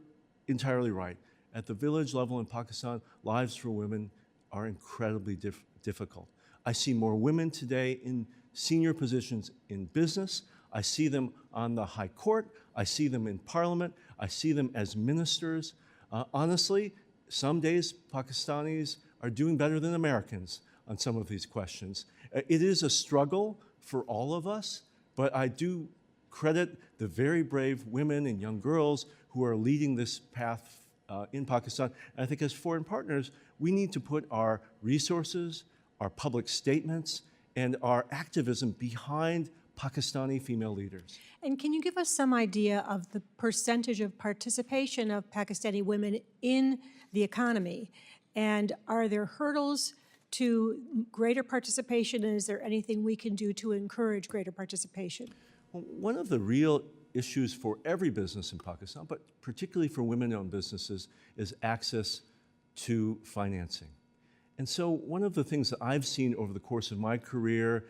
entirely right. At the village level in Pakistan, lives for women are incredibly difficult. I see more women today in senior positions in business. I see them on the high court. I see them in parliament. I see them as ministers. Honestly, some days Pakistanis are doing better than Americans on some of these questions. It is a struggle for all of us, but I do credit the very brave women and young girls who are leading this path in Pakistan. And I think as foreign partners, we need to put our resources, our public statements, and our activism behind Pakistani female leaders. And can you give us some idea of the percentage of participation of Pakistani women in the economy? And are there hurdles to greater participation, and is there anything we can do to encourage greater participation? Well, one of the real issues for every business in Pakistan, but particularly for women-owned businesses, is access to financing. And so one of the things that I've seen over the course of my career,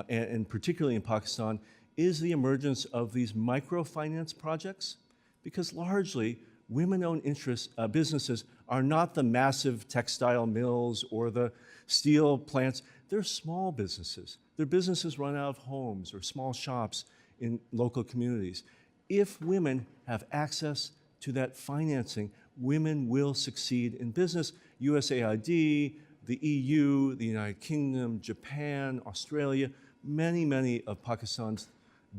and particularly in Pakistan, is the emergence of these microfinance projects, because largely women-owned businesses are not the massive textile mills or the steel plants. They're small businesses. They're businesses run out of homes or small shops in local communities. If women have access to that financing, women will succeed in business. USAID, the EU, the United Kingdom, Japan, Australia, many of Pakistan's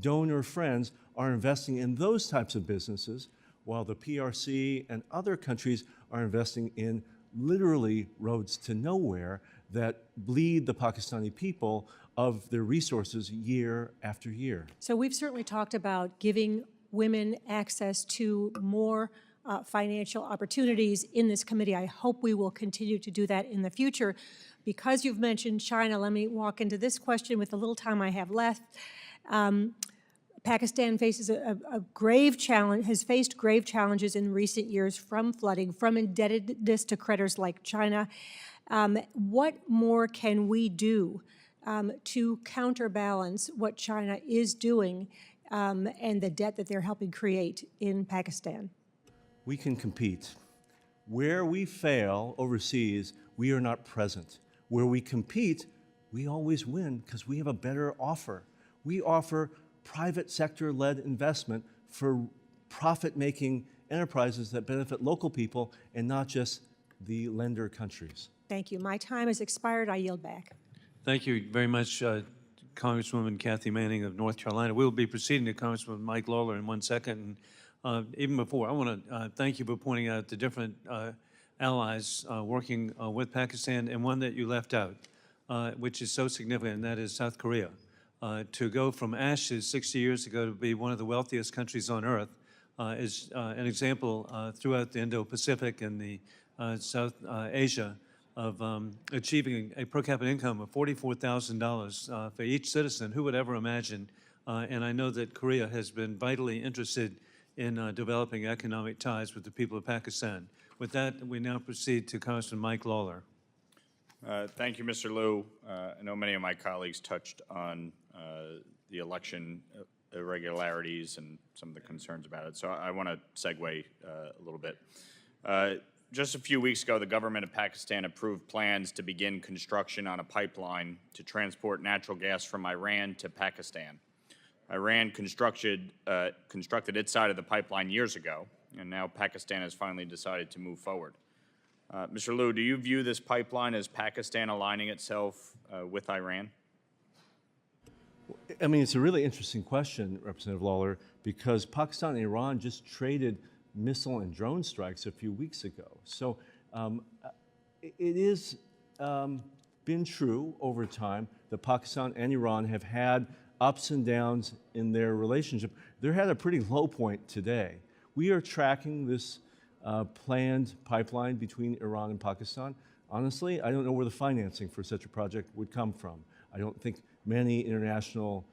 donor friends are investing in those types of businesses, while the PRC and other countries are investing in literally roads to nowhere that bleed the Pakistani people of their resources year after year. So we've certainly talked about giving women access to more financial opportunities in this committee. I hope we will continue to do that in the future. Because you've mentioned China, let me walk into this question with the little time I have left. Pakistan faces a grave challenge, has faced grave challenges in recent years from flooding, from indebtedness to creditors like China. What more can we do to counterbalance what China is doing and the debt that they're helping create in Pakistan? We can compete. Where we fail overseas, we are not present. Where we compete, we always win because we have a better offer. We offer private sector-led investment for profit-making enterprises that benefit local people and not just the lender countries. Thank you. My time has expired. I yield back. Thank you very much, Congresswoman Kathy Manning of North Carolina. We'll be proceeding to Congressman Mike Lawler in 1 second. And, even before, I want to thank you for pointing out the different allies working with Pakistan, and one that you left out, which is so significant, and that is South Korea. To go from ashes 60 years ago to be one of the wealthiest countries on earth is an example throughout the Indo-Pacific and the South Asia of achieving a per capita income of $44,000 for each citizen. Who would ever imagine? And I know that Korea has been vitally interested in developing economic ties with the people of Pakistan. With that, we now proceed to Congressman Mike Lawler. Thank you, Mr. Liu. I know many of my colleagues touched on the election irregularities and some of the concerns about it, so I want to segue a little bit. Just a few weeks ago, the government of Pakistan approved plans to begin construction on a pipeline to transport natural gas from Iran to Pakistan. Iran constructed its side of the pipeline years ago, and now Pakistan has finally decided to move forward. Mr. Liu, do you view this pipeline as Pakistan aligning itself with Iran? I mean, it's a really interesting question, Representative Lawler, because Pakistan and Iran just traded missile and drone strikes a few weeks ago. So it is been true over time that Pakistan and Iran have had ups and downs in their relationship. They're at a pretty low point today. We are tracking this planned pipeline between Iran and Pakistan. Honestly, I don't know where the financing for such a project would come from. I don't think many international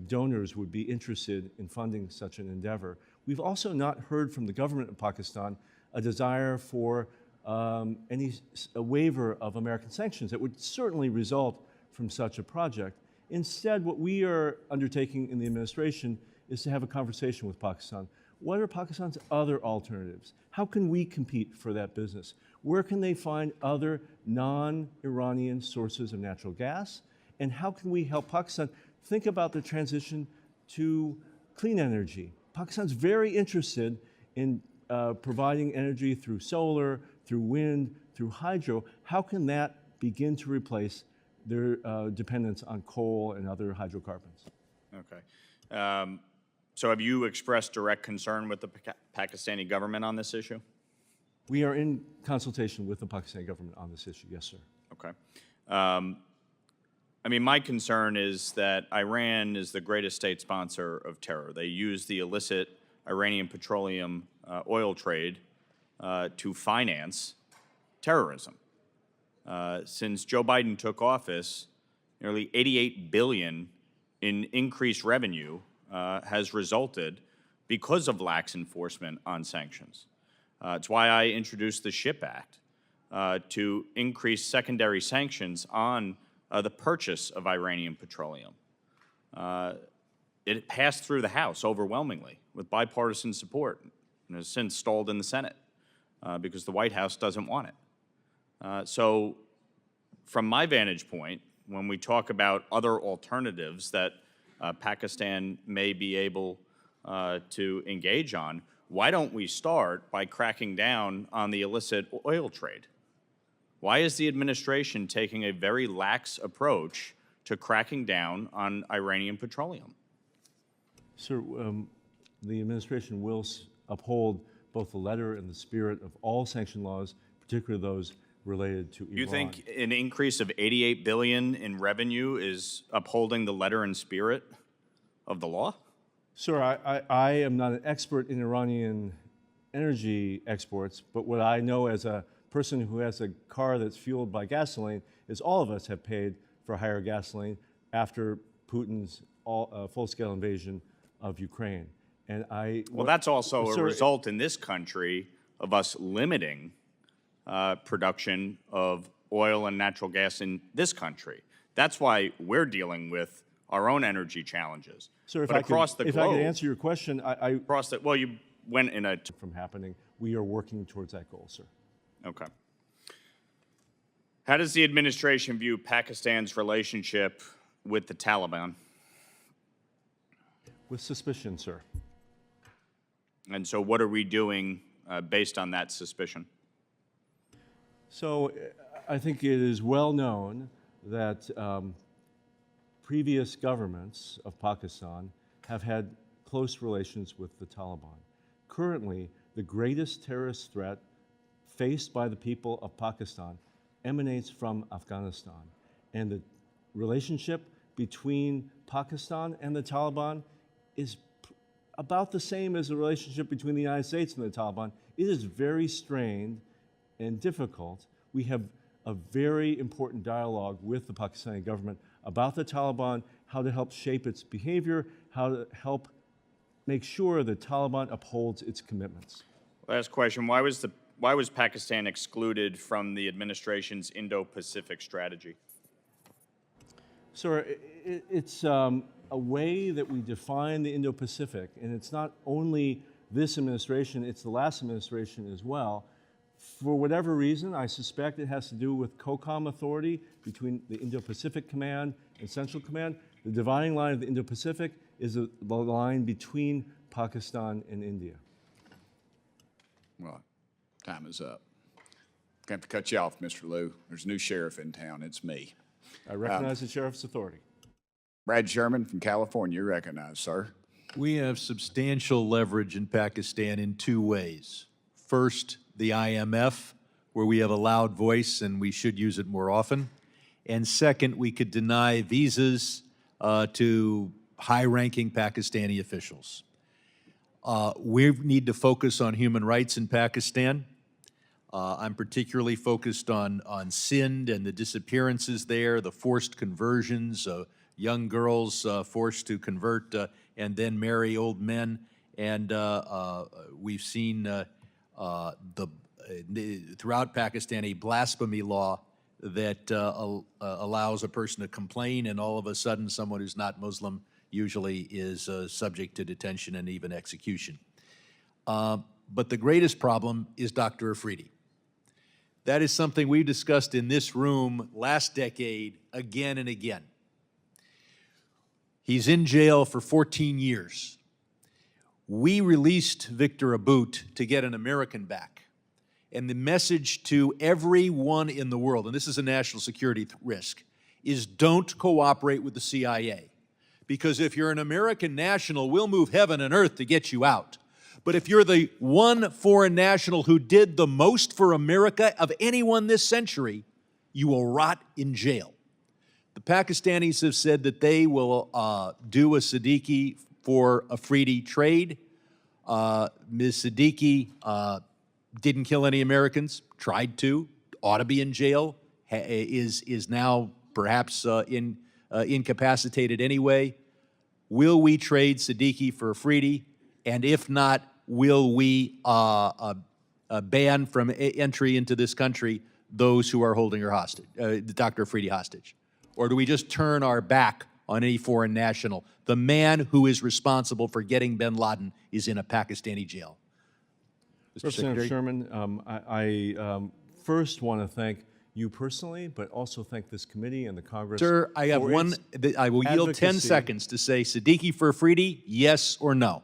donors would be interested in funding such an endeavor. We've also not heard from the government of Pakistan a desire for a waiver of American sanctions that would certainly result from such a project. Instead, what we are undertaking in the administration is to have a conversation with Pakistan. What are Pakistan's other alternatives? How can we compete for that business? Where can they find other non-Iranian sources of natural gas? And how can we help Pakistan think about the transition to clean energy? Pakistan's very interested in providing energy through solar, through wind, through hydro. How can that begin to replace their dependence on coal and other hydrocarbons? Okay. So have you expressed direct concern with the Pakistani government on this issue? We are in consultation with the Pakistani government on this issue, yes, sir. Okay. I mean, my concern is that Iran is the greatest state sponsor of terror. They use the illicit Iranian petroleum oil trade to finance terrorism. Since Joe Biden took office, nearly $88 billion in increased revenue has resulted because of lax enforcement on sanctions. It's why I introduced the SHIP Act to increase secondary sanctions on the purchase of Iranian petroleum. It passed through the House overwhelmingly with bipartisan support and has since stalled in the Senate because the White House doesn't want it. So from my vantage point, when we talk about other alternatives that Pakistan may be able to engage on, why don't we start by cracking down on the illicit oil trade? Why is the administration taking a very lax approach to cracking down on Iranian petroleum? Sir, the administration will uphold both the letter and the spirit of all sanction laws, particularly those related to Iran. You think an increase of $88 billion in revenue is upholding the letter and spirit of the law? Sir, I am not an expert in Iranian energy exports, but what I know as a person who has a car that's fueled by gasoline is all of us have paid for higher gasoline after Putin's full-scale invasion of Ukraine. And well, that's also a result in this country of us limiting production of oil and natural gas in this country. That's why we're dealing with our own energy challenges. Sir, if but I across could, the if globe, I could answer your question, well, you went in a from happening. We are working towards that goal, sir. Okay. How does the administration view Pakistan's relationship with the Taliban? With suspicion, sir. And so what are we doing based on that suspicion? So I think it is well known that previous governments of Pakistan have had close relations with the Taliban. Currently, the greatest terrorist threat faced by the people of Pakistan emanates from Afghanistan. And the relationship between Pakistan and the Taliban is about the same as the relationship between the United States and the Taliban. It is very strained and difficult. We have a very important dialogue with the Pakistani government about the Taliban, how to help shape its behavior, how to help make sure the Taliban upholds its commitments. Last question, why was Pakistan excluded from the administration's Indo-Pacific strategy? Sir, it's a way that we define the Indo-Pacific, and it's not only this administration, it's the last administration as well. For whatever reason, I suspect it has to do with COCOM authority between the Indo-Pacific Command and Central Command. The dividing line of the Indo-Pacific is the line between Pakistan and India. Well, time is up. I have to cut you off, Mr. Liu. There's a new sheriff in town. It's me. I recognize the sheriff's authority. Brad Sherman from California, you're recognized, sir. We have substantial leverage in Pakistan in two ways. First, the IMF, where we have a loud voice and we should use it more often. And second, we could deny visas to high-ranking Pakistani officials. We need to focus on human rights in Pakistan. I'm particularly focused on Sindh and the disappearances there, the forced conversions, young girls forced to convert and then marry old men. And we've seen throughout Pakistan a blasphemy law that allows a person to complain, and all of a sudden someone who's not Muslim usually is subject to detention and even execution. But the greatest problem is Dr. Afridi. That is something we discussed in this room last decade again and again. He's in jail for 14 years. We released Victor About to get an American back. And the message to everyone in the world, and this is a national security risk, is don't cooperate with the CIA. Because if you're an American national, we'll move heaven and earth to get you out. But if you're the one foreign national who did the most for America of anyone this century, you will rot in jail. The Pakistanis have said that they will do a Siddiqui for Afridi trade. Ms. Siddiqui didn't kill any Americans, tried to, ought to be in jail, is now perhaps incapacitated anyway. Will we trade Siddiqui for Afridi? And if not, will we ban from entry into this country those who are holding her hostage, Dr. Afridi hostage? Or do we just turn our back on any foreign national? The man who is responsible for getting bin Laden is in a Pakistani jail. Mr. Representative Secretary? Sherman, I first want to thank you personally, but also thank this committee and the Congress. Sir, I have for one, its I will yield 10 advocacy. seconds to say Siddiqui for Afridi, yes or no?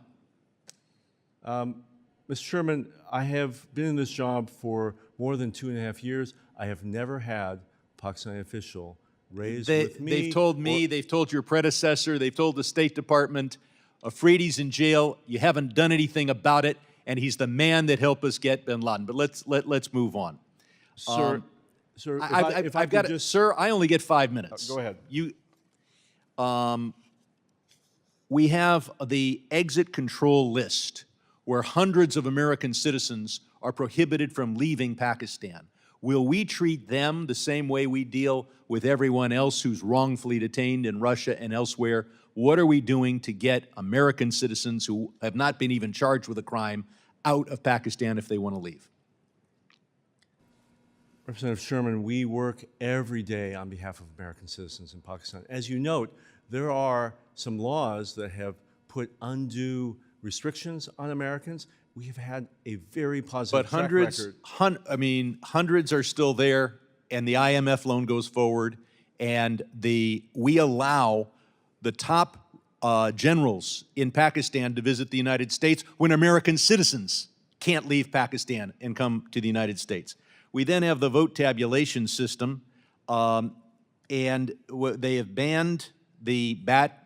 Mr. Sherman, I have been in this job for more than 2.5 years. I have never had a Pakistani official raise with me. They've told me, they've told your predecessor, they've told the State Department, Afridi's in jail, you haven't done anything about it, and he's the man that helped us get bin Laden. But let's move on. Sir, if I I've got could just... Sir, I only get 5 minutes. Go ahead. We have the exit control list where hundreds of American citizens are prohibited from leaving Pakistan. Will we treat them the same way we deal with everyone else who's wrongfully detained in Russia and elsewhere? What are we doing to get American citizens who have not been even charged with a crime out of Pakistan if they want to leave? Representative Sherman, we work every day on behalf of American citizens in Pakistan. As you note, there are some laws that have put undue restrictions on Americans. We have had a very positive But hundreds are still there, and the IMF loan goes forward, and we allow the top generals in Pakistan to visit the United States when American citizens can't leave Pakistan and come to the United States. We then have the vote tabulation system, and they have banned the bat,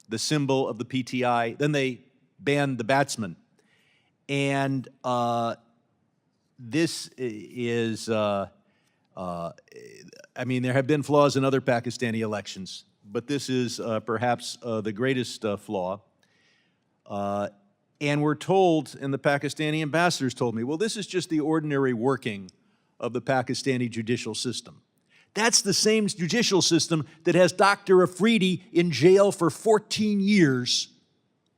the symbol of the PTI. Then they banned the batsman. And this is, I mean, there have been flaws in other Pakistani elections, but this is perhaps the greatest flaw. And we're told, and the Pakistani ambassadors told me, well, this is just the ordinary working of the Pakistani judicial system. That's the same judicial system that has Dr. Afridi in jail for 14 years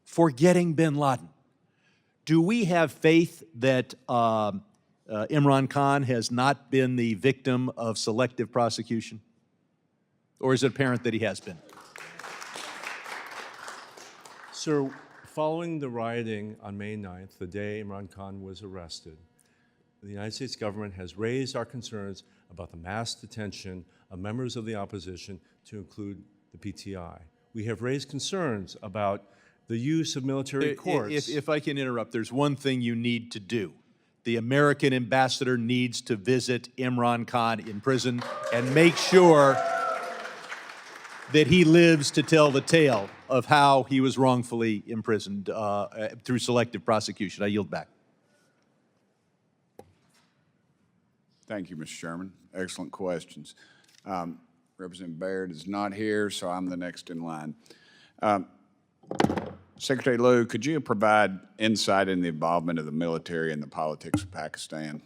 for getting bin Laden. Do we have faith that Imran Khan has not been the victim of selective prosecution? Or is it apparent that he has been? Sir, following the rioting on May 9th, the day Imran Khan was arrested, the United States government has raised our concerns about the mass detention of members of the opposition, to include the PTI. We have raised concerns about the use of military courts. If I can interrupt, there's one thing you need to do. The American ambassador needs to visit Imran Khan in prison and make sure that he lives to tell the tale of how he was wrongfully imprisoned through selective prosecution. I yield back. Thank you, Mr. Chairman. Excellent questions. Representative Baird is not here, so I'm the next in line. Secretary Lew, could you provide insight in the involvement of the military in the politics of Pakistan?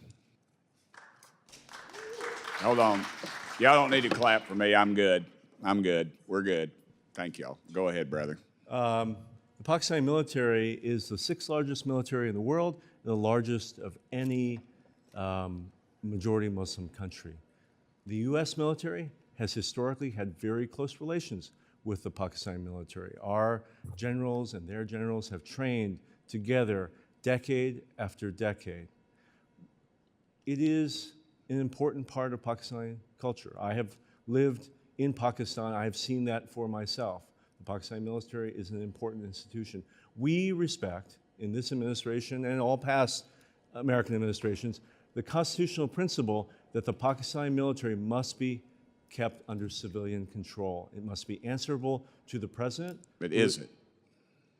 Hold on. Y'all don't need to clap for me. I'm good. I'm good. We're good. Thank y'all. Go ahead, brother. The Pakistani military is the 6th largest military in the world, the largest of any majority Muslim country. The U.S. military has historically had very close relations with the Pakistani military. Our generals and their generals have trained together decade after decade. It is an important part of Pakistani culture. I have lived in Pakistan. I have seen that for myself. The Pakistani military is an important institution. We respect, in this administration and all past American administrations, the constitutional principle that the Pakistani military must be kept under civilian control. It must be answerable to the president. But is it?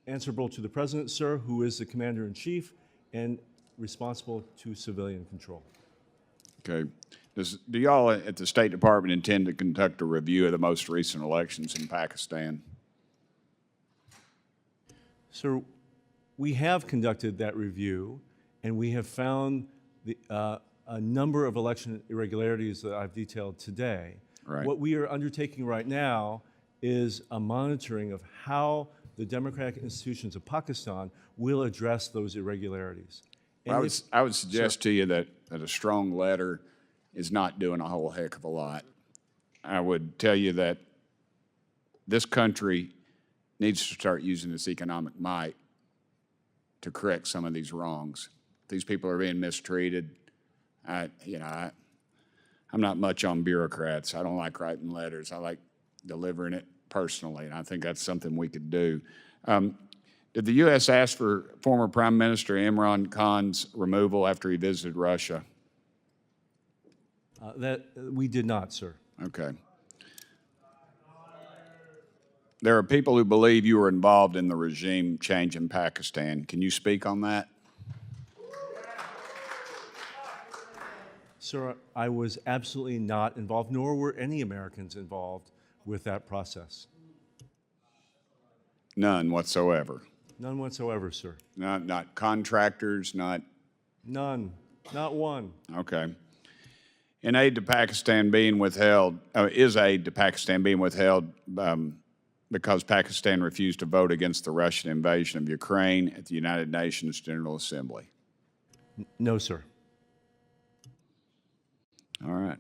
Answerable to the president, sir, who is the commander-in-chief, and responsible to civilian control. Okay. Do y'all at the State Department intend to conduct a review of the most recent elections in Pakistan? Sir, we have conducted that review, and we have found a number of election irregularities that I've detailed today. Right. What we are undertaking right now is a monitoring of how the democratic institutions of Pakistan will address those irregularities. And I would suggest to you that a strong letter is not doing a whole heck of a lot. I would tell you that this country needs to start using its economic might to correct some of these wrongs. These people are being mistreated. I'm not much on bureaucrats. I don't like writing letters. I like delivering it personally, and I think that's something we could do. Did the U.S. ask for former Prime Minister Imran Khan's removal after he visited Russia? that we did not, sir. Okay. There are people who believe you were involved in the regime change in Pakistan. Can you speak on that? Sir, I was absolutely not involved, nor were any Americans involved with that process. None whatsoever. None whatsoever, sir. Not contractors, not... None, not one. Okay. In aid to Pakistan being withheld, is aid to Pakistan being withheld because Pakistan refused to vote against the Russian invasion of Ukraine at the United Nations General Assembly? No, sir. All right.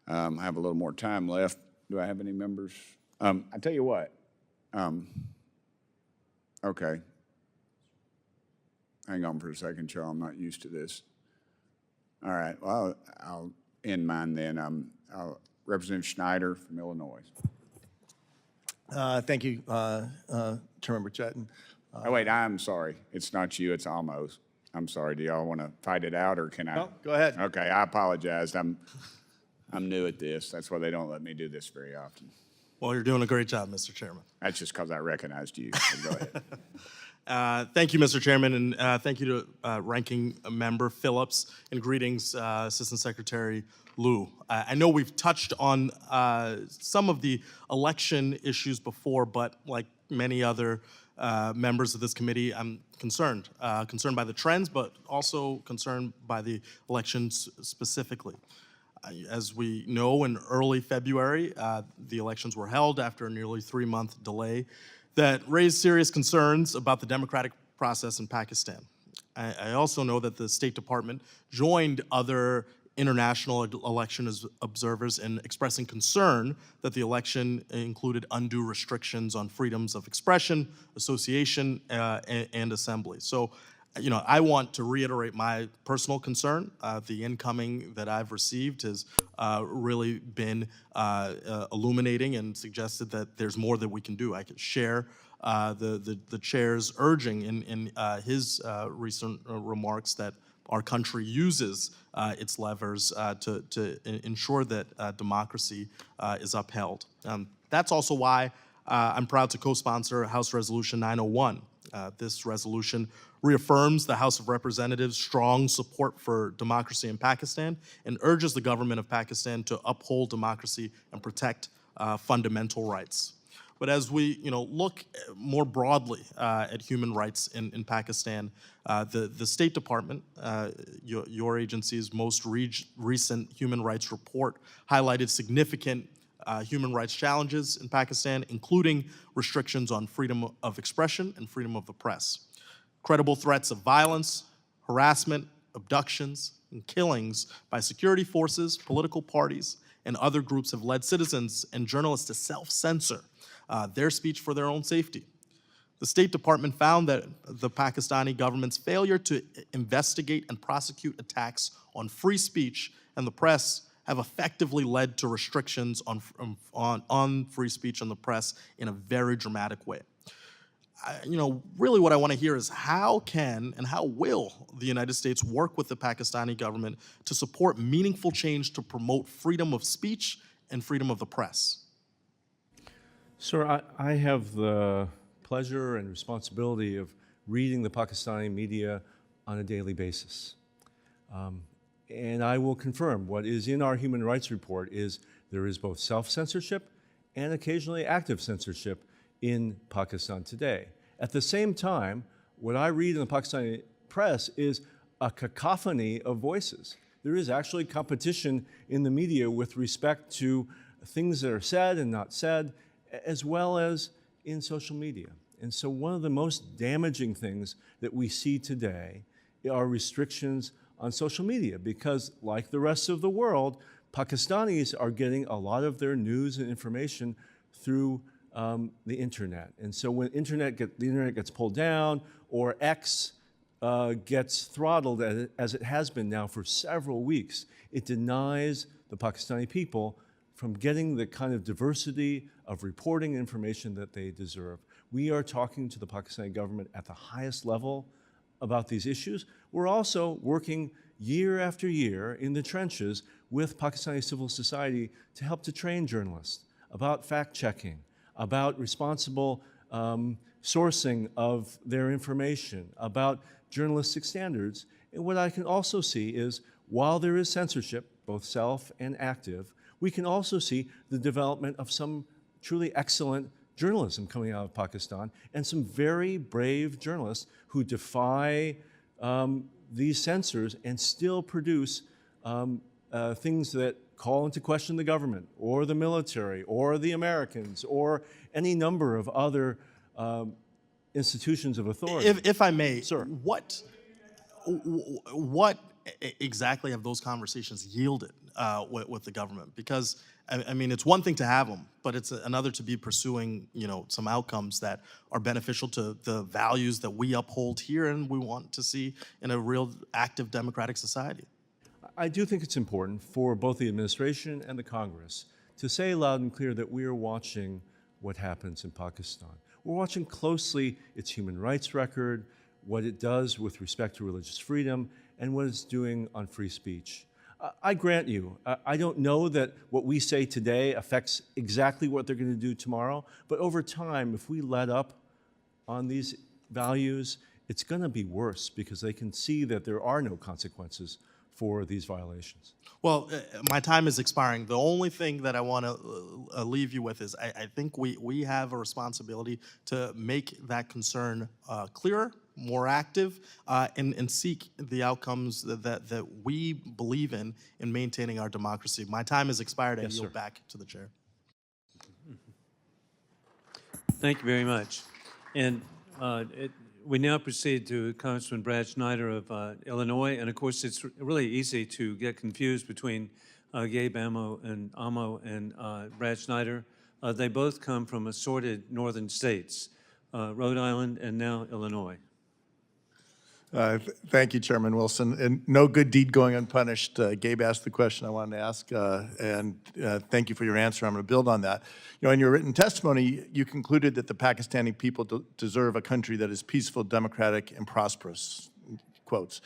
I have a little more time left. Do I have any members? I tell you what. Okay. Hang on for a second, Charles. I'm not used to this. All right. Well, I'll end mine then. Representative Schneider from Illinois. Thank you, Chairmember Chatton. Oh, wait, I'm sorry. It's not you, it's Almost. I'm sorry. Do y'all want to fight it out, or can I? No, go ahead. Okay, I apologize. I'm new at this. That's why they don't let me do this very often. Well, you're doing a great job, Mr. Chairman. That's just because I recognized you. So go ahead. Thank you, Mr. Chairman, and thank you to Ranking Member Phillips, and greetings, Assistant Secretary Lew. I know we've touched on some of the election issues before, but like many other members of this committee, I'm concerned by the trends, but also concerned by the elections specifically. As we know, in early February, the elections were held after a nearly 3-month delay that raised serious concerns about the democratic process in Pakistan. I also know that the State Department joined other international election observers in expressing concern that the election included undue restrictions on freedoms of expression, association, and assembly. So I want to reiterate my personal concern. The incoming that I've received has really been illuminating and suggested that there's more that we can do. I could share the chair's urging in his recent remarks that our country uses its levers to ensure that democracy is upheld. That's also why I'm proud to co-sponsor House Resolution 901. This resolution reaffirms the House of Representatives' strong support for democracy in Pakistan and urges the government of Pakistan to uphold democracy and protect fundamental rights. But as we look more broadly at human rights in Pakistan, the State Department, your agency's most recent human rights report, highlighted significant human rights challenges in Pakistan, including restrictions on freedom of expression and freedom of the press. Credible threats of violence, harassment, abductions, and killings by security forces, political parties, and other groups have led citizens and journalists to self-censor their speech for their own safety. The State Department found that the Pakistani government's failure to investigate and prosecute attacks on free speech and the press have effectively led to restrictions on free speech and the press in a very dramatic way. Really what I want to hear is how can and how will the United States work with the Pakistani government to support meaningful change to promote freedom of speech and freedom of the press? Sir, I have the pleasure and responsibility of reading the Pakistani media on a daily basis. And I will confirm what is in our human rights report is there is both self-censorship and occasionally active censorship in Pakistan today. At the same time, what I read in the Pakistani press is a cacophony of voices. There is actually competition in the media with respect to things that are said and not said, as well as in social media. And so one of the most damaging things that we see today are restrictions on social media because, like the rest of the world, Pakistanis are getting a lot of their news and information through the internet. And so when the internet gets pulled down or X gets throttled as it has been now for several weeks, it denies the Pakistani people from getting the kind of diversity of reporting information that they deserve. We are talking to the Pakistani government at the highest level about these issues. We're also working year after year in the trenches with Pakistani civil society to help to train journalists about fact-checking, about responsible sourcing of their information, about journalistic standards. And what I can also see is, while there is censorship, both self and active, we can also see the development of some truly excellent journalism coming out of Pakistan and some very brave journalists who defy these censors and still produce things that call into question the government or the military or the Americans or any number of other institutions of authority. If I may, Sir. What exactly have those conversations yielded with the government? Because I mean, it's one thing to have them, but it's another to be pursuing, some outcomes that are beneficial to the values that we uphold here and we want to see in a real active democratic society. I do think it's important for both the administration and the Congress to say loud and clear that we are watching what happens in Pakistan. We're watching closely its human rights record, what it does with respect to religious freedom, and what it's doing on free speech. I grant you, I don't know that what we say today affects exactly what they're going to do tomorrow, but over time, if we let up on these values, it's going to be worse because they can see that there are no consequences for these violations. Well, my time is expiring. The only thing that I want to leave you with is I think we have a responsibility to make that concern clearer, more active, and seek the outcomes that we believe in maintaining our democracy. My time has expired. Yes, I yield sir. back to the chair. Thank you very much. And we now proceed to Congressman Brad Schneider of Illinois. And of course, it's really easy to get confused between Gabe Amo and Brad Schneider. They both come from assorted northern states, Rhode Island and now Illinois. Thank you, Chairman Wilson. And no good deed going unpunished. Gabe asked the question I wanted to ask, and thank you for your answer. I'm going to build on that. You know, in your written testimony, you concluded that the Pakistani people deserve a country that is peaceful, democratic, and prosperous. Quotes.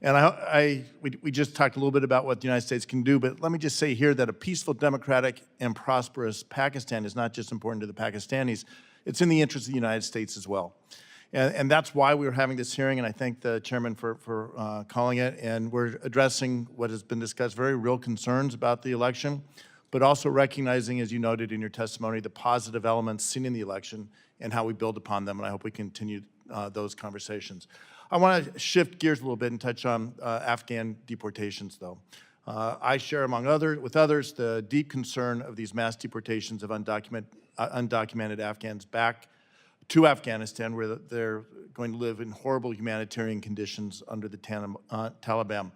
And we just talked a little bit about what the United States can do, but let me just say here that a peaceful, democratic, and prosperous Pakistan is not just important to the Pakistanis, it's in the interest of the United States as well. And that's why we're having this hearing, and I thank the chairman for calling it. And we're addressing what has been discussed, very real concerns about the election, but also recognizing, as you noted in your testimony, the positive elements seen in the election and how we build upon them, and I hope we continue those conversations. I want to shift gears a little bit and touch on Afghan deportations, though. I share, with others, the deep concern of these mass deportations of undocumented Afghans back to Afghanistan, where they're going to live in horrible humanitarian conditions under the Taliban.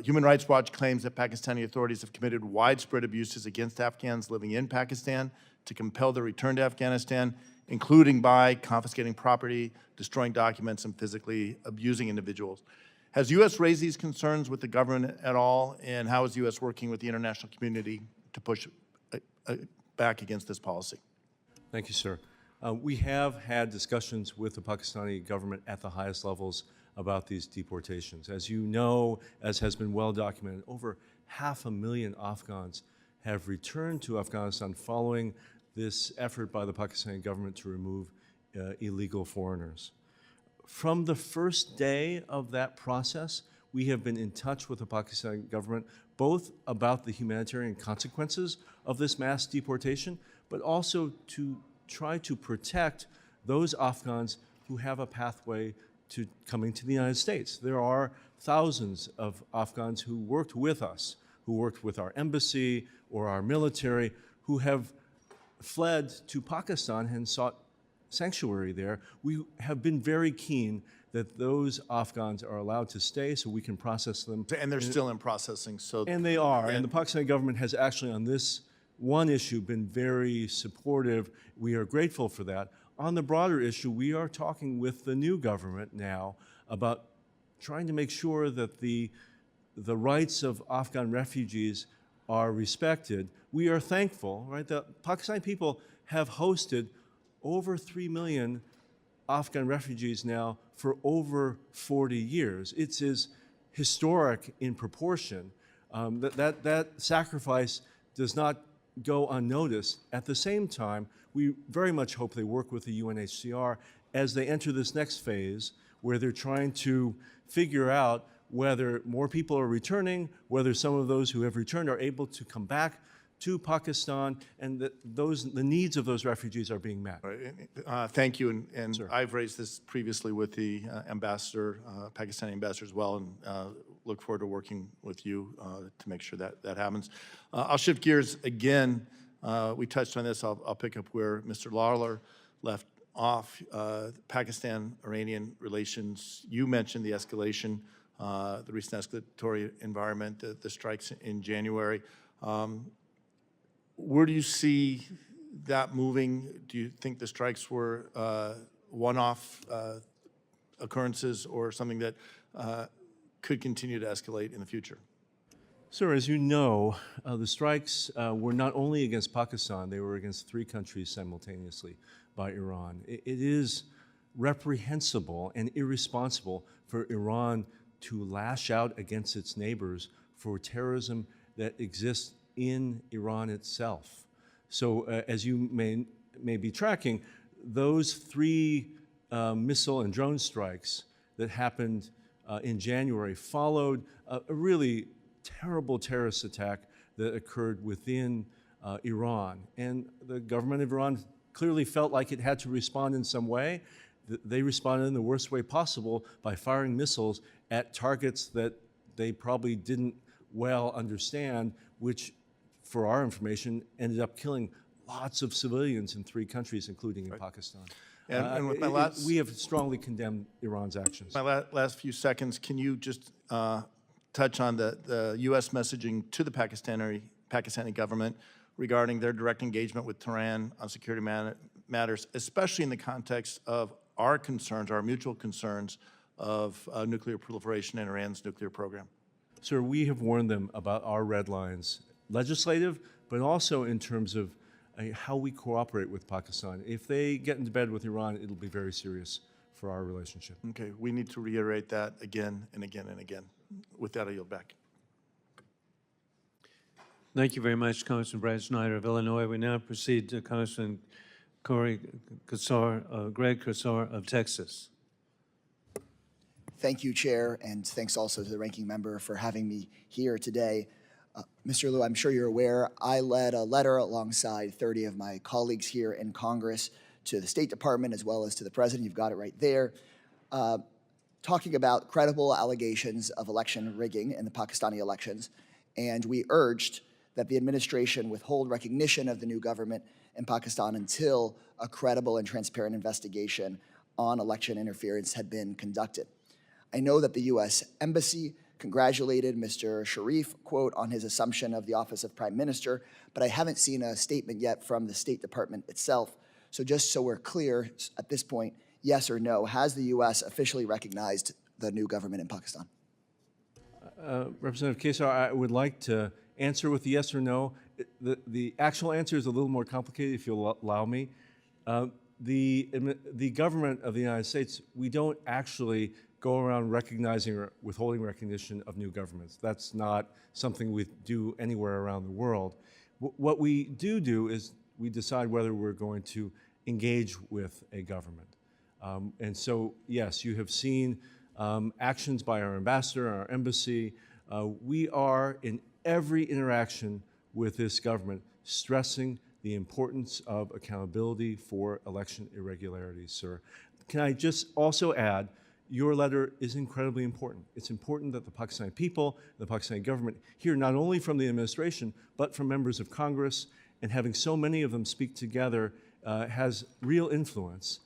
Human Rights Watch claims that Pakistani authorities have committed widespread abuses against Afghans living in Pakistan to compel their return to Afghanistan, including by confiscating property, destroying documents, and physically abusing individuals. Has U.S. raised these concerns with the government at all, and how is the U.S. working with the international community to push back against this policy? Thank you, sir. We have had discussions with the Pakistani government at the highest levels about these deportations. As you know, as has been well documented, over 500,000 Afghans have returned to Afghanistan following this effort by the Pakistani government to remove illegal foreigners. From the first day of that process, we have been in touch with the Pakistani government, both about the humanitarian consequences of this mass deportation, but also to try to protect those Afghans who have a pathway to coming to the United States. There are thousands of Afghans who worked with us, who worked with our embassy or our military, who have fled to Pakistan and sought sanctuary there. We have been very keen that those Afghans are allowed to stay so we can process them. And they're still in processing, so. And they are, and the Pakistani government has actually on this one issue been very supportive. We are grateful for that. On the broader issue, we are talking with the new government now about trying to make sure that the rights of Afghan refugees are respected. We are thankful, right? The Pakistani people have hosted over 3 million Afghan refugees now for over 40 years. It's historic in proportion. That sacrifice does not go unnoticed. At the same time, we very much hope they work with the UNHCR as they enter this next phase where they're trying to figure out whether more people are returning, whether some of those who have returned are able to come back to Pakistan, and that the needs of those refugees are being met. Thank you, and I've raised this previously with the ambassador, Pakistani ambassador as well, and look forward to working with you to make sure that happens. I'll shift gears again. We touched on this. I'll pick up where Mr. Lawler left off. Pakistan-Iranian relations. You mentioned the escalation, the recent escalatory environment, the strikes in January. Where do you see that moving? Do you think the strikes were one-off occurrences or something that could continue to escalate in the future? Sir, as you know, the strikes were not only against Pakistan, they were against 3 countries simultaneously by Iran. It is reprehensible and irresponsible for Iran to lash out against its neighbors for terrorism that exists in Iran itself. So as you may be tracking, those 3 missile and drone strikes that happened in January followed a really terrible terrorist attack that occurred within Iran. And the government of Iran clearly felt like it had to respond in some way. They responded in the worst way possible by firing missiles at targets that they probably didn't well understand, which, for our information, ended up killing lots of civilians in 3 countries, including in Pakistan. And with my we have strongly condemned Iran's actions. My last few seconds, can you just touch on the U.S. messaging to the Pakistani government regarding their direct engagement with Tehran on security matters, especially in the context of our concerns, our mutual concerns of nuclear proliferation and Iran's nuclear program? Sir, we have warned them about our red lines, legislative, but also in terms of how we cooperate with Pakistan. If they get into bed with Iran, it'll be very serious for our relationship. Okay, we need to reiterate that again and again and again. With that, I yield back. Thank you very much, Congressman Brad Snyder of Illinois. We now proceed to Congressman Greg Casar of Texas. Thank you, Chair, and thanks also to the ranking member for having me here today. Mr. Liu, I'm sure you're aware, I led a letter alongside 30 of my colleagues here in Congress to the State Department as well as to the President. You've got it right there. Talking about credible allegations of election rigging in the Pakistani elections, and we urged that the administration withhold recognition of the new government in Pakistan until a credible and transparent investigation on election interference had been conducted. I know that the U.S. Embassy congratulated Mr. Sharif, quote, on his assumption of the office of Prime Minister, but I haven't seen a statement yet from the State Department itself. So just so we're clear at this point, yes or no, has the U.S. officially recognized the new government in Pakistan? Representative Casar, I would like to answer with yes or no. The actual answer is a little more complicated, if you'll allow me. The government of the United States, we don't actually go around recognizing or withholding recognition of new governments. That's not something we do anywhere around the world. What we do is we decide whether we're going to engage with a government. And so, yes, you have seen actions by our ambassador, our embassy. We are, in every interaction with this government, stressing the importance of accountability for election irregularities, sir. Can I just also add, your letter is incredibly important. It's important that the Pakistani people, the Pakistani government hear not only from the administration, but from members of Congress, and having so many of them speak together has real influence.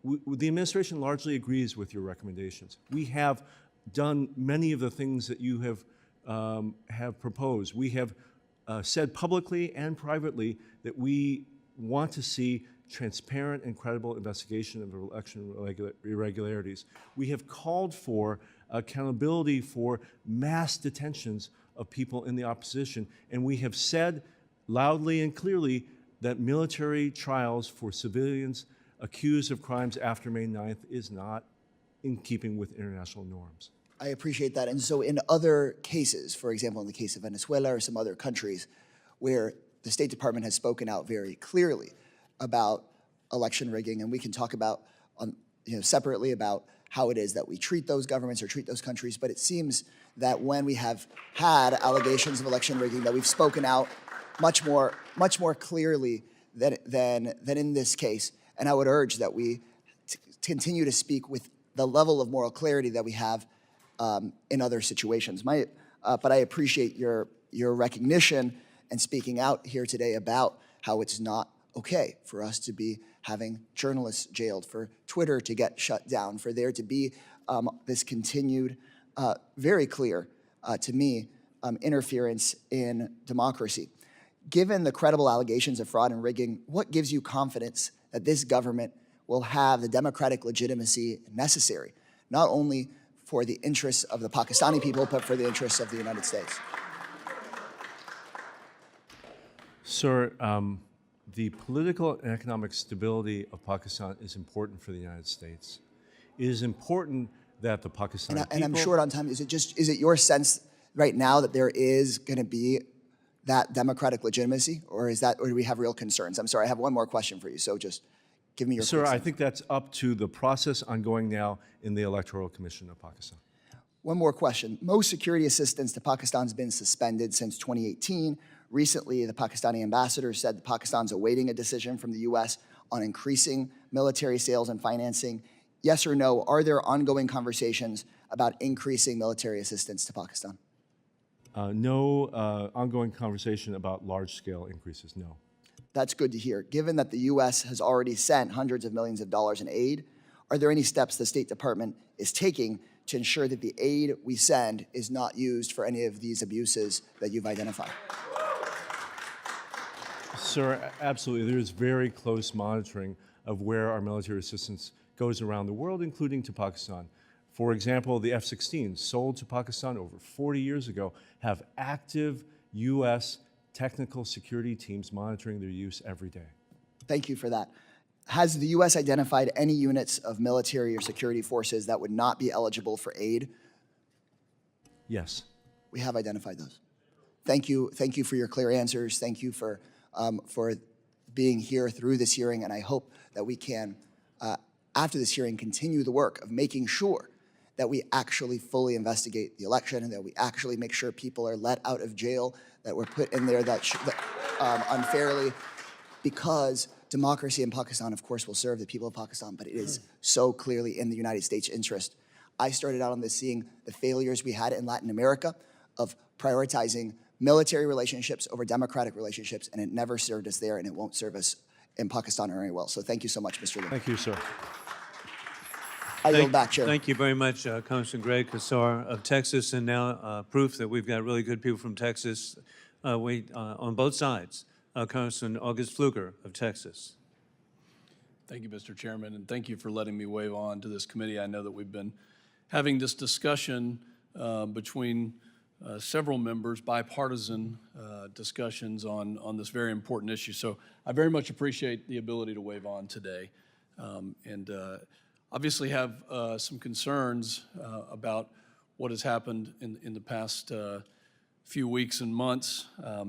The administration largely agrees with your recommendations. We have done many of the things that you have proposed. We have said publicly and privately that we want to see transparent and credible investigation of election irregularities. We have called for accountability for mass detentions of people in the opposition, and we have said loudly and clearly that military trials for civilians accused of crimes after May 9th is not in keeping with international norms. I appreciate that. And so in other cases, for example, in the case of Venezuela or some other countries where the State Department has spoken out very clearly about election rigging, and we can talk about separately about how it is that we treat those governments or treat those countries, but it seems that when we have had allegations of election rigging that we've spoken out much more clearly than in this case. And I would urge that we continue to speak with the level of moral clarity that we have in other situations. But I appreciate your recognition and speaking out here today about how it's not okay for us to be having journalists jailed, for Twitter to get shut down, for there to be this continued, very clear to me, interference in democracy. Given the credible allegations of fraud and rigging, what gives you confidence that this government will have the democratic legitimacy necessary, not only for the interests of the Pakistani people, but for the interests of the United States? Sir, the political and economic stability of Pakistan is important for the United States. It is important that the Pakistani people... And I'm short on time. Is it your sense right now that there is going to be that democratic legitimacy, or do we have real concerns? I'm sorry, I have one more question for you, so just give me your... Sir, I think that's up to the process ongoing now in the Electoral Commission of Pakistan. One more question. Most security assistance to Pakistan has been suspended since 2018. Recently, the Pakistani ambassador said Pakistan's awaiting a decision from the U.S. on increasing military sales and financing. Yes or no, are there ongoing conversations about increasing military assistance to Pakistan? No ongoing conversation about large-scale increases, no. That's good to hear. Given that the U.S. has already sent hundreds of millions of dollars in aid, are there any steps the State Department is taking to ensure that the aid we send is not used for any of these abuses that you've identified? Sir, absolutely. There is very close monitoring of where our military assistance goes around the world, including to Pakistan. For example, the F-16 sold to Pakistan over 40 years ago have active U.S. technical security teams monitoring their use every day. Thank you for that. Has the U.S. identified any units of military or security forces that would not be eligible for aid? Yes. We have identified those. Thank you for your clear answers. Thank you for being here through this hearing, and I hope that we can, after this hearing, continue the work of making sure that we actually fully investigate the election and that we actually make sure people are let out of jail that were put in there that unfairly, because democracy in Pakistan, of course, will serve the people of Pakistan, but it is so clearly in the United States' interest. I started out on this seeing the failures we had in Latin America of prioritizing military relationships over democratic relationships, and it never served us there, and it won't serve us in Pakistan very well. So thank you so much, Mr. Lee. Thank you, sir. I yield back, Chair. Thank you very much, Congressman Greg Casar of Texas, and now proof that we've got really good people from Texas on both sides. Congressman August Pfluger of Texas. Thank you, Mr. Chairman, and thank you for letting me wave on to this committee. I know that we've been having this discussion between several members, bipartisan discussions on this very important issue. So I very much appreciate the ability to wave on today, and obviously have some concerns about what has happened in the past few weeks and months.